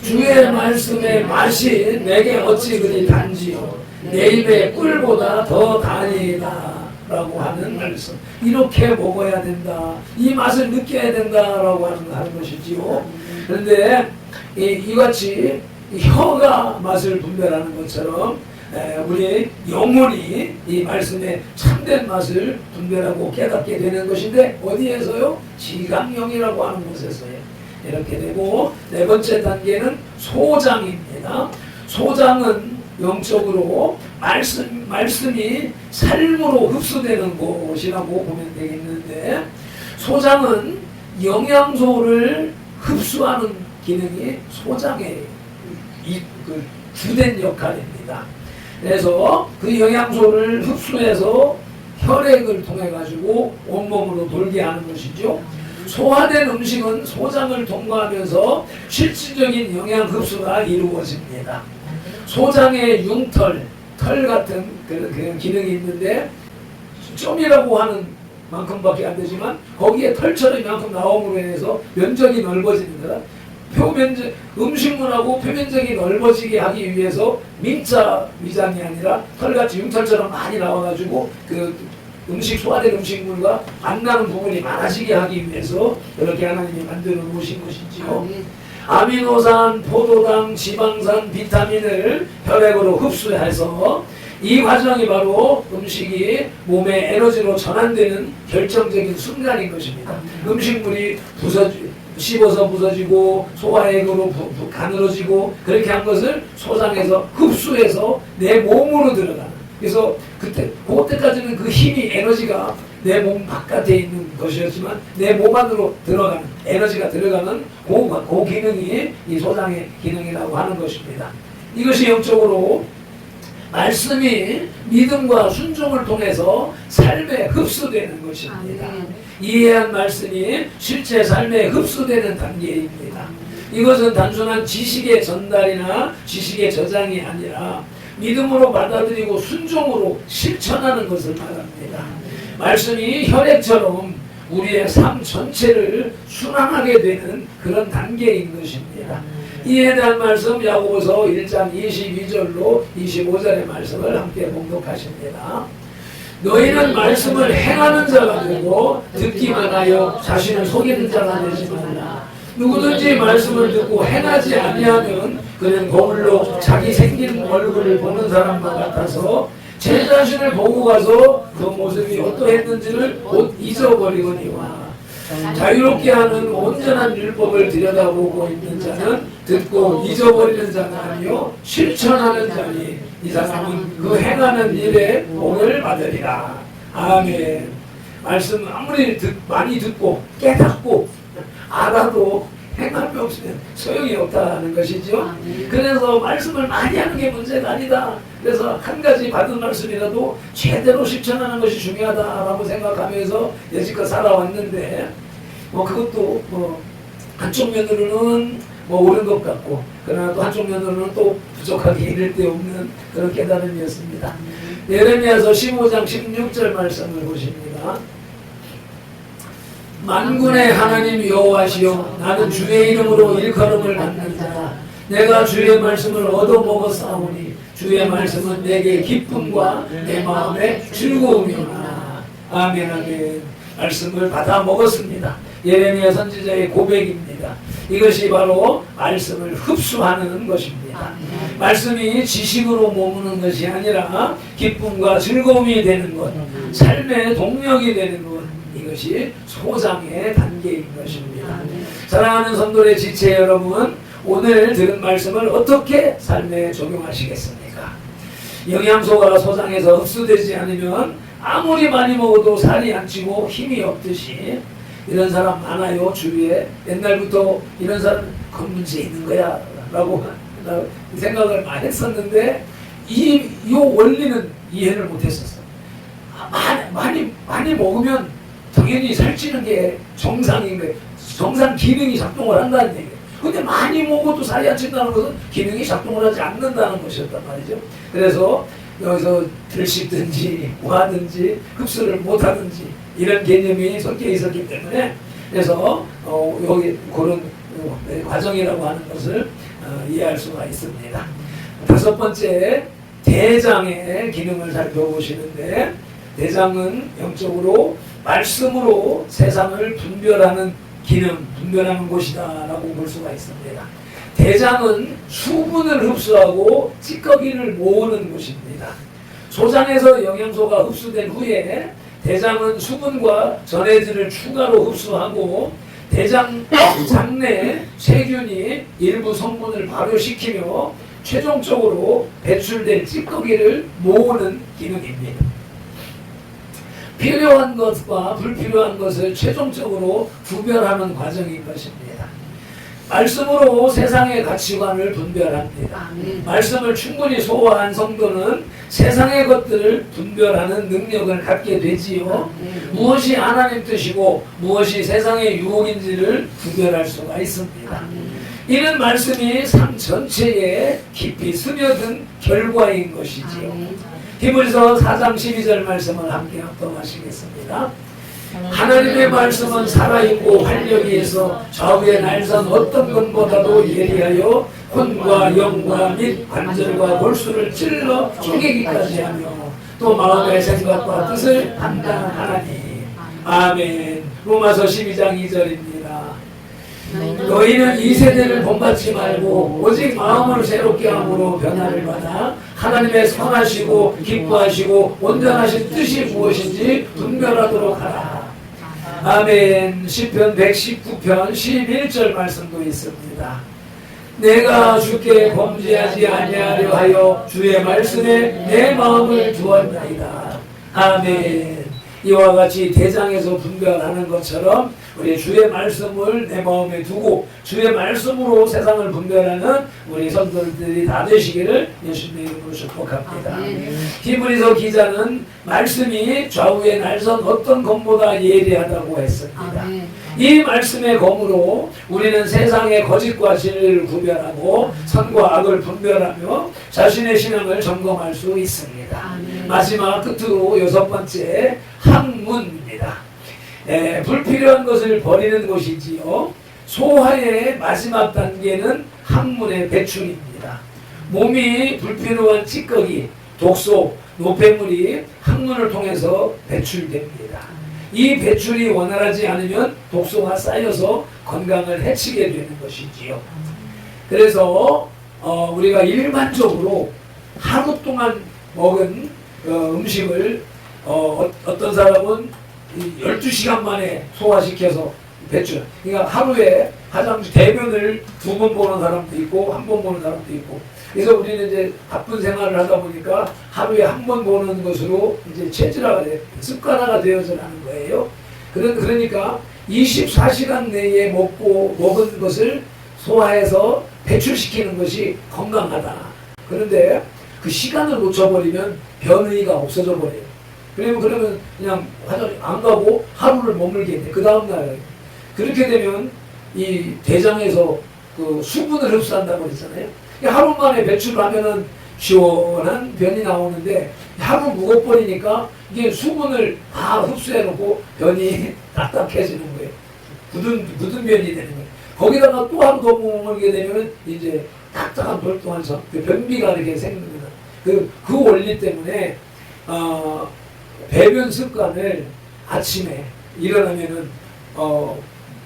주의 말씀의 맛이 내게 어찌 그리 단지요 내 입의 꿀보다 더 다니이다 라고 하는 말씀. 이렇게 먹어야 된다. 이 맛을 느껴야 된다라고 하는 것이지요. 그런데 이같이 혀가 맛을 분별하는 것처럼 우리 영혼이 이 말씀의 참된 맛을 분별하고 깨닫게 되는 것인데 어디에서요? 지각령이라고 하는 곳에서요. 이렇게 되고 네 번째 단계는 소장입니다. 소장은 영적으로 말씀이 삶으로 흡수되는 곳이라고 보면 되겠는데 소장은 영양소를 흡수하는 기능이 소장의 그 주된 역할입니다. 그래서 그 영양소를 흡수해서 혈액을 통해 가지고 온몸으로 돌게 하는 것이죠. 소화된 음식은 소장을 통과하면서 실질적인 영양 흡수가 이루어집니다. 소장의 융털, 털 같은 그런 기능이 있는데 점이라고 하는 만큼밖에 안 되지만 거기에 털처럼 이만큼 나옴으로 인해서 면적이 넓어지는 거다. 표면적 음식물하고 표면적이 넓어지게 하기 위해서 민자 위장이 아니라 털같이 융털처럼 많이 나와가지고 그 음식 소화된 음식물과 만나는 부분이 많아지게 하기 위해서 이렇게 하나님이 만들어 놓으신 것이지요. 아미노산, 포도당, 지방산, 비타민을 혈액으로 흡수해서 이 과정이 바로 음식이 몸의 에너지로 전환되는 결정적인 순간인 것입니다. 음식물이 씹어서 부서지고 소화액으로 가늘어지고 그렇게 한 것을 소장에서 흡수해서 내 몸으로 들어가는. 그래서 그때까지는 그 힘이 에너지가 내 몸 바깥에 있는 것이었지만 내 몸 안으로 들어가는 에너지가 들어가는 그 기능이 이 소장의 기능이라고 하는 것입니다. 이것이 영적으로 말씀이 믿음과 순종을 통해서 삶에 흡수되는 것입니다. 이해한 말씀이 실제 삶에 흡수되는 단계입니다. 이것은 단순한 지식의 전달이나 지식의 저장이 아니라 믿음으로 받아들이고 순종으로 실천하는 것을 말합니다. 말씀이 혈액처럼 우리의 삶 전체를 순환하게 되는 그런 단계인 것입니다. 이에 대한 말씀 야고보서 1장 22절로 25절의 말씀을 함께 봉독하십니다. 너희는 말씀을 행하는 자가 되고 듣기만 하여 자신을 속이는 자가 되지 말라. 누구든지 말씀을 듣고 행하지 아니하면 그는 거울로 자기 생긴 얼굴을 보는 사람과 같아서 제 자신을 보고 가서 그 모습이 어떠했는지를 곧 잊어버리거니와. 자유롭게 하는 온전한 율법을 들여다보고 있는 자는 듣고 잊어버리는 자가 아니요 실천하는 자니 이 사람은 그 행하는 일에 복을 받으리라. 아멘. 말씀 아무리 많이 듣고 깨닫고 알아도 행함이 없으면 소용이 없다는 것이죠. 그래서 말씀을 많이 하는 게 문제가 아니다. 그래서 한 가지 받은 말씀이라도 제대로 실천하는 것이 중요하다라고 생각하면서 여지껏 살아왔는데 그것도 한쪽 면으로는 옳은 것 같고 그러나 또 한쪽 면으로는 또 부족하게 이를 데 없는 그런 깨달음이었습니다. 예레미야서 15장 16절 말씀을 보십니다. 만군의 하나님 여호와시여 나는 주의 이름으로 일컬음을 받는 자다. 내가 주의 말씀을 얻어먹었사오니 주의 말씀은 내게 기쁨과 내 마음에 즐거움이구나. 아멘 아멘. 말씀을 받아 먹었습니다. 예레미야 선지자의 고백입니다. 이것이 바로 말씀을 흡수하는 것입니다. 말씀이 지식으로 머무는 것이 아니라 기쁨과 즐거움이 되는 것, 삶의 동력이 되는 것, 이것이 소장의 단계인 것입니다. 사랑하는 성도의 지체 여러분, 오늘 들은 말씀을 어떻게 삶에 적용하시겠습니까? 영양소가 소장에서 흡수되지 않으면 아무리 많이 먹어도 살이 안 찌고 힘이 없듯이 이런 사람 많아요. 주위에. 옛날부터 이런 사람 그 문제 있는 거야 라고 생각을 많이 했었는데 이 원리는 이해를 못했었어. 많이 먹으면 당연히 살찌는 게 정상인 거예요. 정상 기능이 작동을 한다는 얘기예요. 근데 많이 먹어도 살이 안 찐다는 것은 기능이 작동을 하지 않는다는 것이었단 말이죠. 그래서 여기서 들씹든지 뭐하든지 흡수를 못하든지 이런 개념이 섞여 있었기 때문에 그래서 여기 그런 과정이라고 하는 것을 이해할 수가 있습니다. 다섯 번째, 대장의 기능을 살펴보시는데 대장은 영적으로 말씀으로 세상을 분별하는 기능, 분별하는 곳이다라고 볼 수가 있습니다. 대장은 수분을 흡수하고 찌꺼기를 모으는 곳입니다. 소장에서 영양소가 흡수된 후에 대장은 수분과 전해질을 추가로 흡수하고 대장 장내 세균이 일부 성분을 발효시키며 최종적으로 배출된 찌꺼기를 모으는 기능입니다. 필요한 것과 불필요한 것을 최종적으로 구별하는 과정인 것입니다. 말씀으로 세상의 가치관을 분별합니다. 말씀을 충분히 소화한 성도는 세상의 것들을 분별하는 능력을 갖게 되지요. 무엇이 하나님 뜻이고 무엇이 세상의 유혹인지를 구별할 수가 있습니다. 이는 말씀이 삶 전체에 깊이 스며든 결과인 것이지요. 히브리서 4장 12절 말씀을 함께 합독하시겠습니다. 하나님의 말씀은 살아있고 활력이 있어 좌우의 날선 어떤 것보다도 예리하여 혼과 영과 및 관절과 골수를 찔러 쪼개기까지 하며 또 마음의 생각과 뜻을 판단하나니. 아멘. 로마서 12장 2절입니다. 너희는 이 세대를 본받지 말고 오직 마음을 새롭게 함으로 변화를 받아 하나님의 선하시고 기뻐하시고 온전하신 뜻이 무엇인지 분별하도록 하라. 아멘. 시편 119편 11절 말씀도 있습니다. 내가 주께 범죄하지 아니하려 하여 주의 말씀에 내 마음을 두었나이다. 아멘. 이와 같이 대장에서 분별하는 것처럼 우리 주의 말씀을 내 마음에 두고 주의 말씀으로 세상을 분별하는 우리 성도들이 다 되시기를 예수님의 이름으로 축복합니다. 히브리서 기자는 말씀이 좌우의 날선 어떤 검보다 예리하다고 했습니다. 이 말씀의 검으로 우리는 세상의 거짓과 진리를 구별하고 선과 악을 분별하며 자신의 신앙을 점검할 수 있습니다. 마지막 끝으로 6번째 학문입니다. 불필요한 것을 버리는 것이지요. 소화의 마지막 단계는 학문의 배출입니다. 몸이 불필요한 찌꺼기, 독소, 노폐물이 학문을 통해서 배출됩니다. 이 배출이 원활하지 않으면 독소가 쌓여서 건강을 해치게 되는 것이지요. 그래서 우리가 일반적으로 하루 동안 먹은 음식을 어떤 사람은 12시간 만에 소화시켜서 배출. 그러니까 하루에 화장실 대변을 2번 보는 사람도 있고 1번 보는 사람도 있고. 그래서 우리는 이제 바쁜 생활을 하다 보니까 하루에 1번 보는 것으로 이제 체질화가 습관화가 되어서 하는 거예요. 그러니까 24시간 내에 먹은 것을 소화해서 배출시키는 것이 건강하다. 그런데 그 시간을 놓쳐버리면 변의가 없어져 버려요. 그러면 그냥 화장실 안 가고 하루를 머물게 돼. 그 다음날. 그렇게 되면 이 대장에서 그 수분을 흡수한다고 그랬잖아요. 하루 만에 배출을 하면은 시원한 변이 나오는데 하루 묵어버리니까 이게 수분을 다 흡수해놓고 변이 딱딱해지는 거예요. 굳은 변이 되는 거예요. 거기다가 또 하루 더 머물게 되면 이제 딱딱한 돌동안서 변비가 이렇게 생깁니다. 그 원리 때문에 배변 습관을 아침에 일어나면은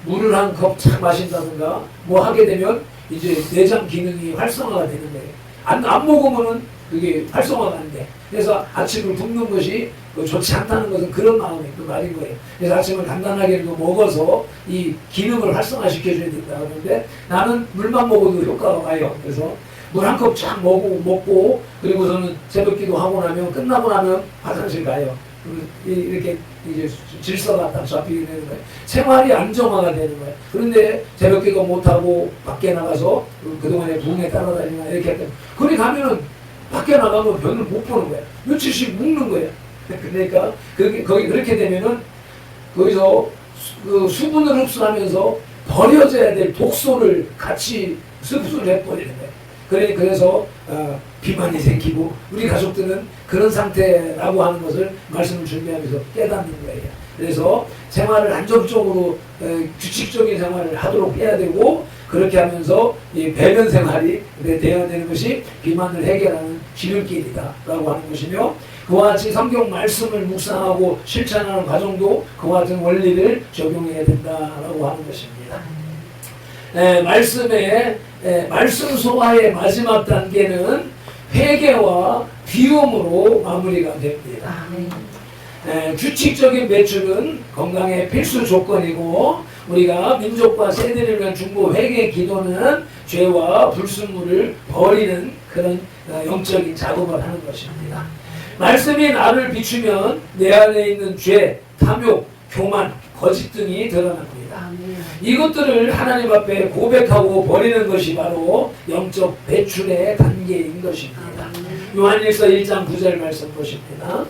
물을 한 컵 착 마신다든가 뭐 하게 되면 이제 내장 기능이 활성화가 되는 거예요. 안 먹으면은 그게 활성화가 안 돼. 그래서 아침을 굶는 것이 좋지 않다는 것은 그런 마음이 그 말인 거예요. 그래서 아침을 간단하게 먹어서 이 기능을 활성화시켜줘야 된다 하는데 나는 물만 먹어도 효과가 와요. 그래서 물 한 컵 쫙 먹고 그리고서는 새벽기도 하고 나면 끝나고 나면 화장실 가요. 이렇게 이제 질서가 딱 잡히게 되는 거예요. 생활이 안정화가 되는 거예요. 그런데 새벽기도 못하고 밖에 나가서 그동안에 붕에 따라다니나 이렇게 했더니 그리 가면은 밖에 나가면 변을 못 보는 거예요. 며칠씩 묵는 거예요. 그러니까 거기 그렇게 되면은 거기서 그 수분을 흡수하면서 버려져야 될 독소를 같이 흡수를 해버리는 거예요. 그래서 비만이 생기고 우리 가족들은 그런 상태라고 하는 것을 말씀을 준비하면서 깨닫는 거예요. 그래서 생활을 안정적으로 규칙적인 생활을 하도록 해야 되고 그렇게 하면서 이 배변 생활이 되어야 되는 것이 비만을 해결하는 지름길이다라고 하는 것이며 그와 같이 성경 말씀을 묵상하고 실천하는 과정도 그와 같은 원리를 적용해야 된다라고 하는 것입니다. 말씀 소화의 마지막 단계는 회개와 비움으로 마무리가 됩니다. 규칙적인 배출은 건강의 필수 조건이고 우리가 민족과 세대를 위한 중보 회개 기도는 죄와 불순물을 버리는 그런 영적인 작업을 하는 것입니다. 말씀이 나를 비추면 내 안에 있는 죄, 탐욕, 교만, 거짓 등이 드러납니다. 이것들을 하나님 앞에 고백하고 버리는 것이 바로 영적 배출의 단계인 것입니다. 요한일서 1장 9절 말씀 보십니다.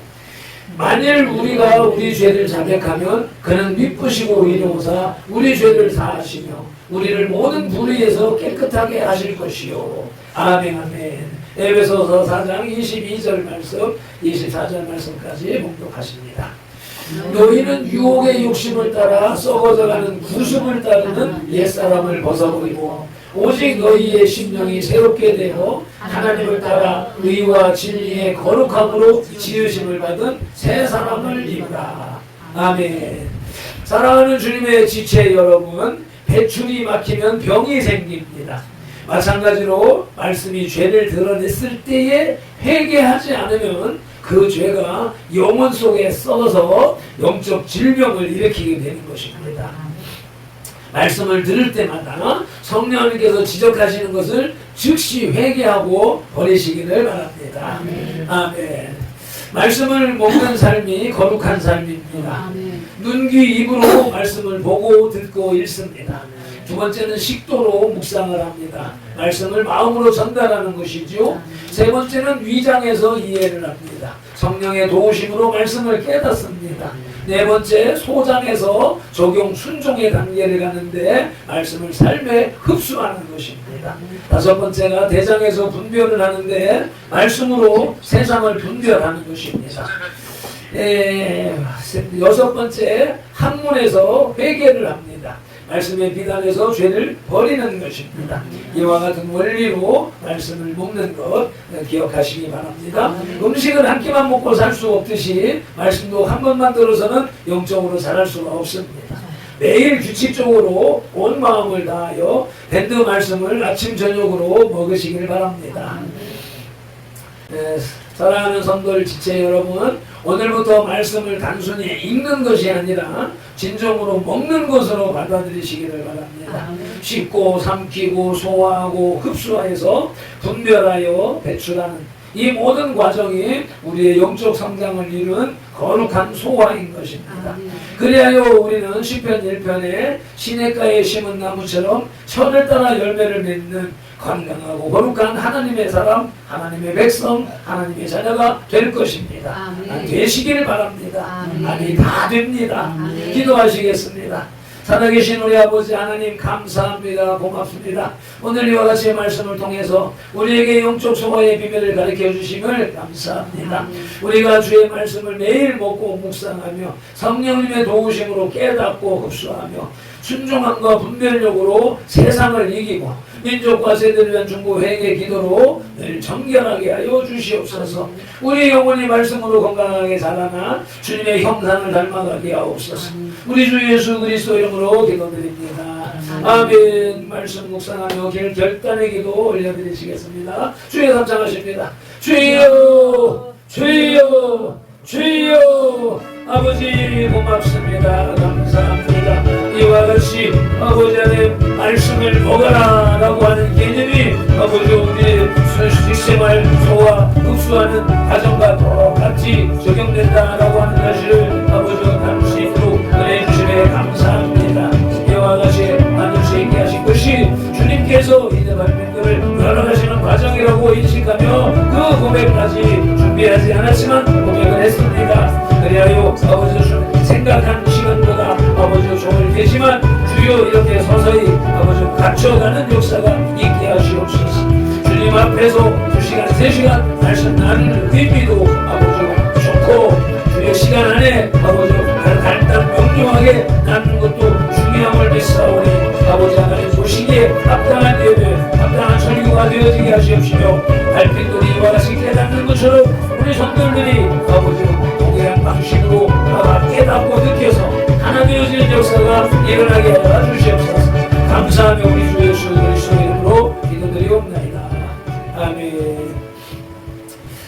만일 우리가 우리 죄를 자백하면 그는 미쁘시고 의로우사 우리 죄를 사하시며 우리를 모든 불의에서 깨끗하게 하실 것이요. 아멘 아멘. 에베소서 4장 22절 말씀 24절 말씀까지 봉독하십니다. 너희는 유혹의 욕심을 따라 썩어져가는 구습을 따르는 옛사람을 벗어버리고 오직 너희의 심령이 새롭게 되어 하나님을 따라 의와 진리의 거룩함으로 지으심을 받은 새 사람을 입으라. 아멘. 사랑하는 주님의 지체 여러분, 배출이 막히면 병이 생깁니다. 마찬가지로 말씀이 죄를 드러냈을 때에 회개하지 않으면 그 죄가 영혼 속에 썩어서 영적 질병을 일으키게 되는 것입니다. 말씀을 들을 때마다 성령님께서 지적하시는 것을 즉시 회개하고 버리시기를 바랍니다. 아멘. 말씀을 먹는 삶이 거룩한 삶입니다. 눈, 귀, 입으로 말씀을 보고 듣고 읽습니다. 두 번째는 식도로 묵상을 합니다. 말씀을 마음으로 전달하는 것이죠. 세 번째는 위장에서 이해를 합니다. 성령의 도우심으로 말씀을 깨닫습니다. 네 번째, 소장에서 적용 순종의 단계를 가는데 말씀을 삶에 흡수하는 것입니다. 다섯 번째가 대장에서 분별을 하는데 말씀으로 세상을 분별하는 것입니다. 여섯 번째, 학문에서 회개를 합니다. 말씀의 비단에서 죄를 버리는 것입니다. 이와 같은 원리로 말씀을 먹는 것 기억하시기 바랍니다. 음식을 한 끼만 먹고 살 수 없듯이 말씀도 한 번만 들어서는 영적으로 자랄 수가 없습니다. 매일 규칙적으로 온 마음을 다하여 밴드 말씀을 아침 저녁으로 먹으시길 바랍니다. 사랑하는 성도들 지체 여러분, 오늘부터 말씀을 단순히 읽는 것이 아니라 진정으로 먹는 것으로 받아들이시기를 바랍니다. 씹고 삼키고 소화하고 흡수하여서 분별하여 배출하는 이 모든 과정이 우리의 영적 성장을 이루는 거룩한 소화인 것입니다. 그리하여 우리는 시편 1편에 시냇가에 심은 나무처럼 철을 따라 열매를 맺는 건강하고 거룩한 하나님의 사람, 하나님의 백성, 하나님의 자녀가 될 것입니다. 되시기를 바랍니다. 아멘. 다 됩니다. 기도하시겠습니다. 살아계신 우리 아버지 하나님 감사합니다. 고맙습니다. 오늘 이와 같이 말씀을 통해서 우리에게 영적 소화의 비밀을 가르쳐 주심을 감사합니다. 우리가 주의 말씀을 매일 먹고 묵상하며 성령님의 도우심으로 깨닫고 흡수하며 순종함과 분별력으로 세상을 이기고 민족과 세대를 위한 중보 회개 기도로 늘 정결하게 하여 주시옵소서. 우리 영혼이 말씀으로 건강하게 자라나 주님의 형상을 닮아가게 하옵소서. 우리 주 예수 그리스도 이름으로 기도드립니다. 아멘. 말씀 묵상하며 결단의 기도 올려드리시겠습니다. 주의 삼창하십니다. 주여 주여 주여. 아버지 고맙습니다. 감사합니다. 이와 같이 아버지 안에 말씀을 먹어라 라고 하는 개념이 아버지 우리의 식생활 소화 흡수하는 과정과 똑같이 적용된다 라고 하는 사실을 아버지가 나눌 수 있도록 은혜 주심에 감사합니다. 이와 같이 나눌 수 있게 하신 것이 주님께서 이제 발명들을 열어가시는 과정이라고 인식하며 그 고백까지 준비하지 않았지만 고백을 했습니다. 그리하여 아버지 생각한 시간보다 아버지 조금 되지만 주여 이렇게 서서히 아버지 갖춰가는 역사가 있게 하시옵소서. 주님 앞에서 2시간 3시간 말씀 나누는 의미도 아버지 좋고 주의 시간 안에 아버지 간단 명료하게 나누는 것도 중요함을 믿사오니 아버지 하나님 보시기에 합당한 예배 합당한 설교가 되어지게 하시옵시며 발핀들이 이와 같이 깨닫는 것처럼 우리 성도들이 아버지 동일한 방식으로 깨닫고 느껴서 하나 되어지는 역사가 일어나게 하여 주시옵소서. 감사하며 우리 주 예수 그리스도 이름으로 기도드리옵나이다. 아멘.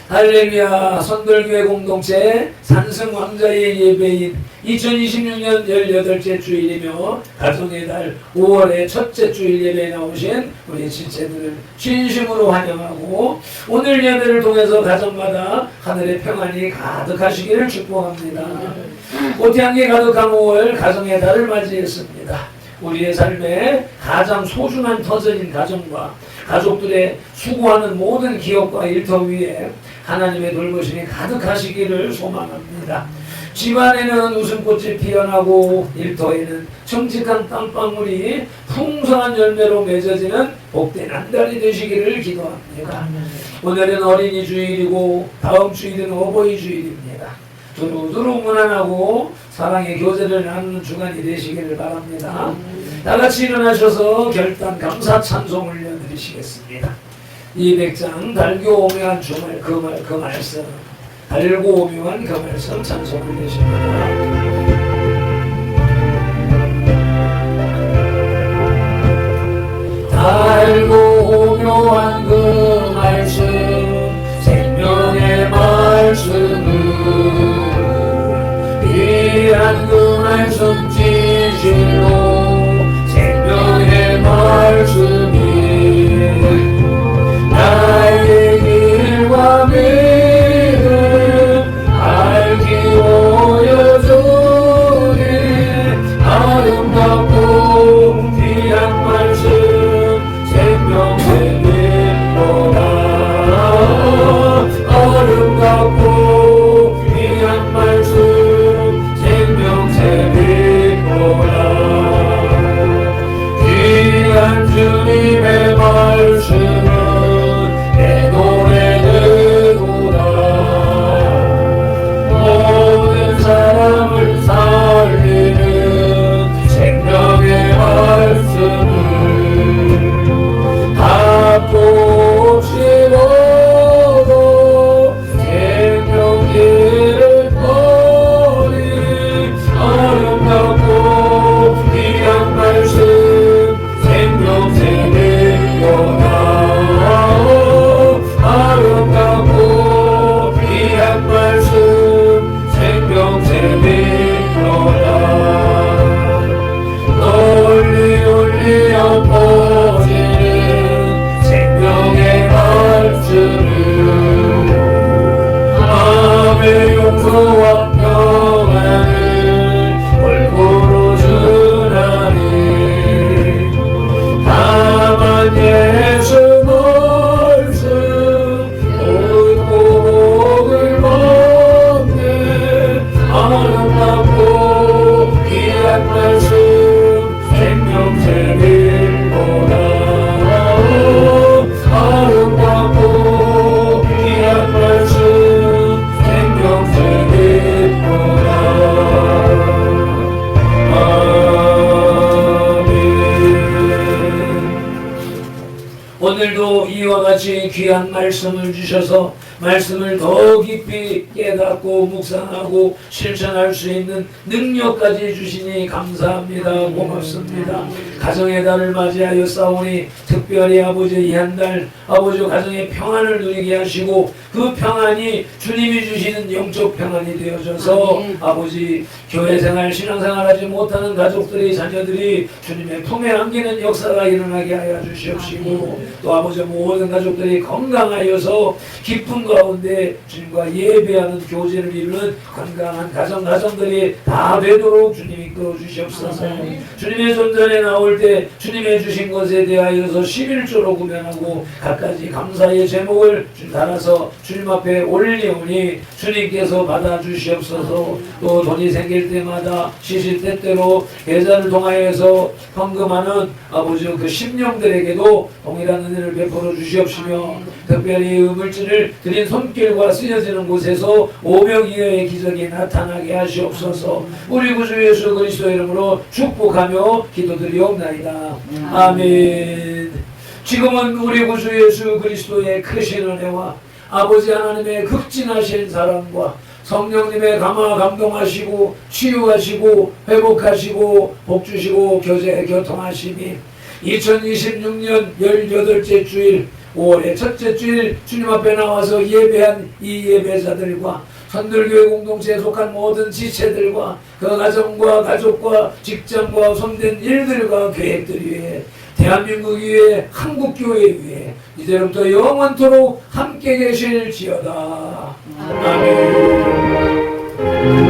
할렐루야. 선돌교회 공동체 산승왕자의 예배인 2026년 18째 주일이며 가정의 달 5월의 첫째 주일 예배에 나오신 우리 지체들을 진심으로 환영하고 오늘 예배를 통해서 가정마다 하늘의 평안이 가득하시기를 축복합니다. 꽃향기 가득한 5월 가정의 달을 맞이했습니다. 우리의 삶에 가장 소중한 터전인 가정과 가족들의 수고하는 모든 기업과 일터 위에 하나님의 돌보심이 가득하시기를 소망합니다. 집안에는 웃음꽃이 피어나고 일터에는 정직한 땀방울이 풍성한 열매로 맺어지는 복된 한 달이 되시기를 기도합니다. 오늘은 어린이 주일이고 다음 주일은 어버이 주일입니다. 두루두루 무난하고 사랑의 교제를 나누는 주간이 되시기를 바랍니다. 다같이 일어나셔서 결단 감사 찬송 올려드리시겠습니다. 200장 달고 오묘한 주말 그 말씀 달고 오묘한 그 말씀 찬송 올리십니다. 달고 오묘한 그 말씀 생명의 말씀은 귀한 그 말씀 진실로 생명의 말씀이 나의 길과 믿음 알기 보여주니 아름답고 귀한 말씀 생명의 빛보다 아름답고 귀한 말씀 생명의 빛보다 귀한 주님의 말씀은 내 노래 되도다 모든 사람을 살리는 생명의 말씀을 갖고 싶어도 생명길을 거리 아름답고 귀한 말씀 생명의 빛보다 아름답고 귀한 말씀 생명의 빛보다 널리 울리어 퍼지는 생명의 말씀을 마음의 용서와 평안을 골고루 주나니 다만 예수 말씀 옳고 복을 받네 아름답고 귀한 말씀 생명의 빛보다 아름답고 귀한 말씀 생명의 빛보다 아멘. 오늘도 이와 같이 귀한 말씀을 주셔서 말씀을 더 깊이 깨닫고 묵상하고 실천할 수 있는 능력까지 주시니 감사합니다. 고맙습니다. 가정의 달을 맞이하여 싸우니 특별히 아버지 이 한 달 아버지 가정의 평안을 누리게 하시고 그 평안이 주님이 주시는 영적 평안이 되어져서 아버지 교회 생활 신앙생활 하지 못하는 가족들이 자녀들이 주님의 품에 안기는 역사가 일어나게 하여 주시옵시고 또 아버지 모든 가족들이 건강하여서 기쁨 가운데 주님과 예배하는 교제를 이루는 건강한 가정들이 다 되도록 주님이 이끌어 주시옵소서. 주님의 손전에 나올 때 주님의 주신 것에 대하여서 11조로 구별하고 갖가지 감사의 제목을 달아서 주님 앞에 올리오니 주님께서 받아주시옵소서. 또 돈이 생길 때마다 시시때때로 계좌를 통하여서 헌금하는 아버지 그 심령들에게도 동일한 은혜를 베풀어 주시옵시며 특별히 물질을 드린 손길과 쓰여지는 곳에서 오병이어의 기적이 나타나게 하시옵소서. 우리 구주 예수 그리스도 이름으로 축복하며 기도드리옵나이다. 아멘. 지금은 우리 구주 예수 그리스도의 크신 은혜와 아버지 하나님의 극진하신 사랑과 성령님의 감화 감동하시고 치유하시고 회복하시고 복주시고 교통하심이 2026년 18째 주일 5월의 첫째 주일 주님 앞에 나와서 예배한 이 예배자들과 선들교회 공동체에 속한 모든 지체들과 그 가정과 가족과 직장과 손댄 일들과 계획들 위해 대한민국 위에 한국교회 위에 이제부터 영원토록 함께 계실지어다. 아멘.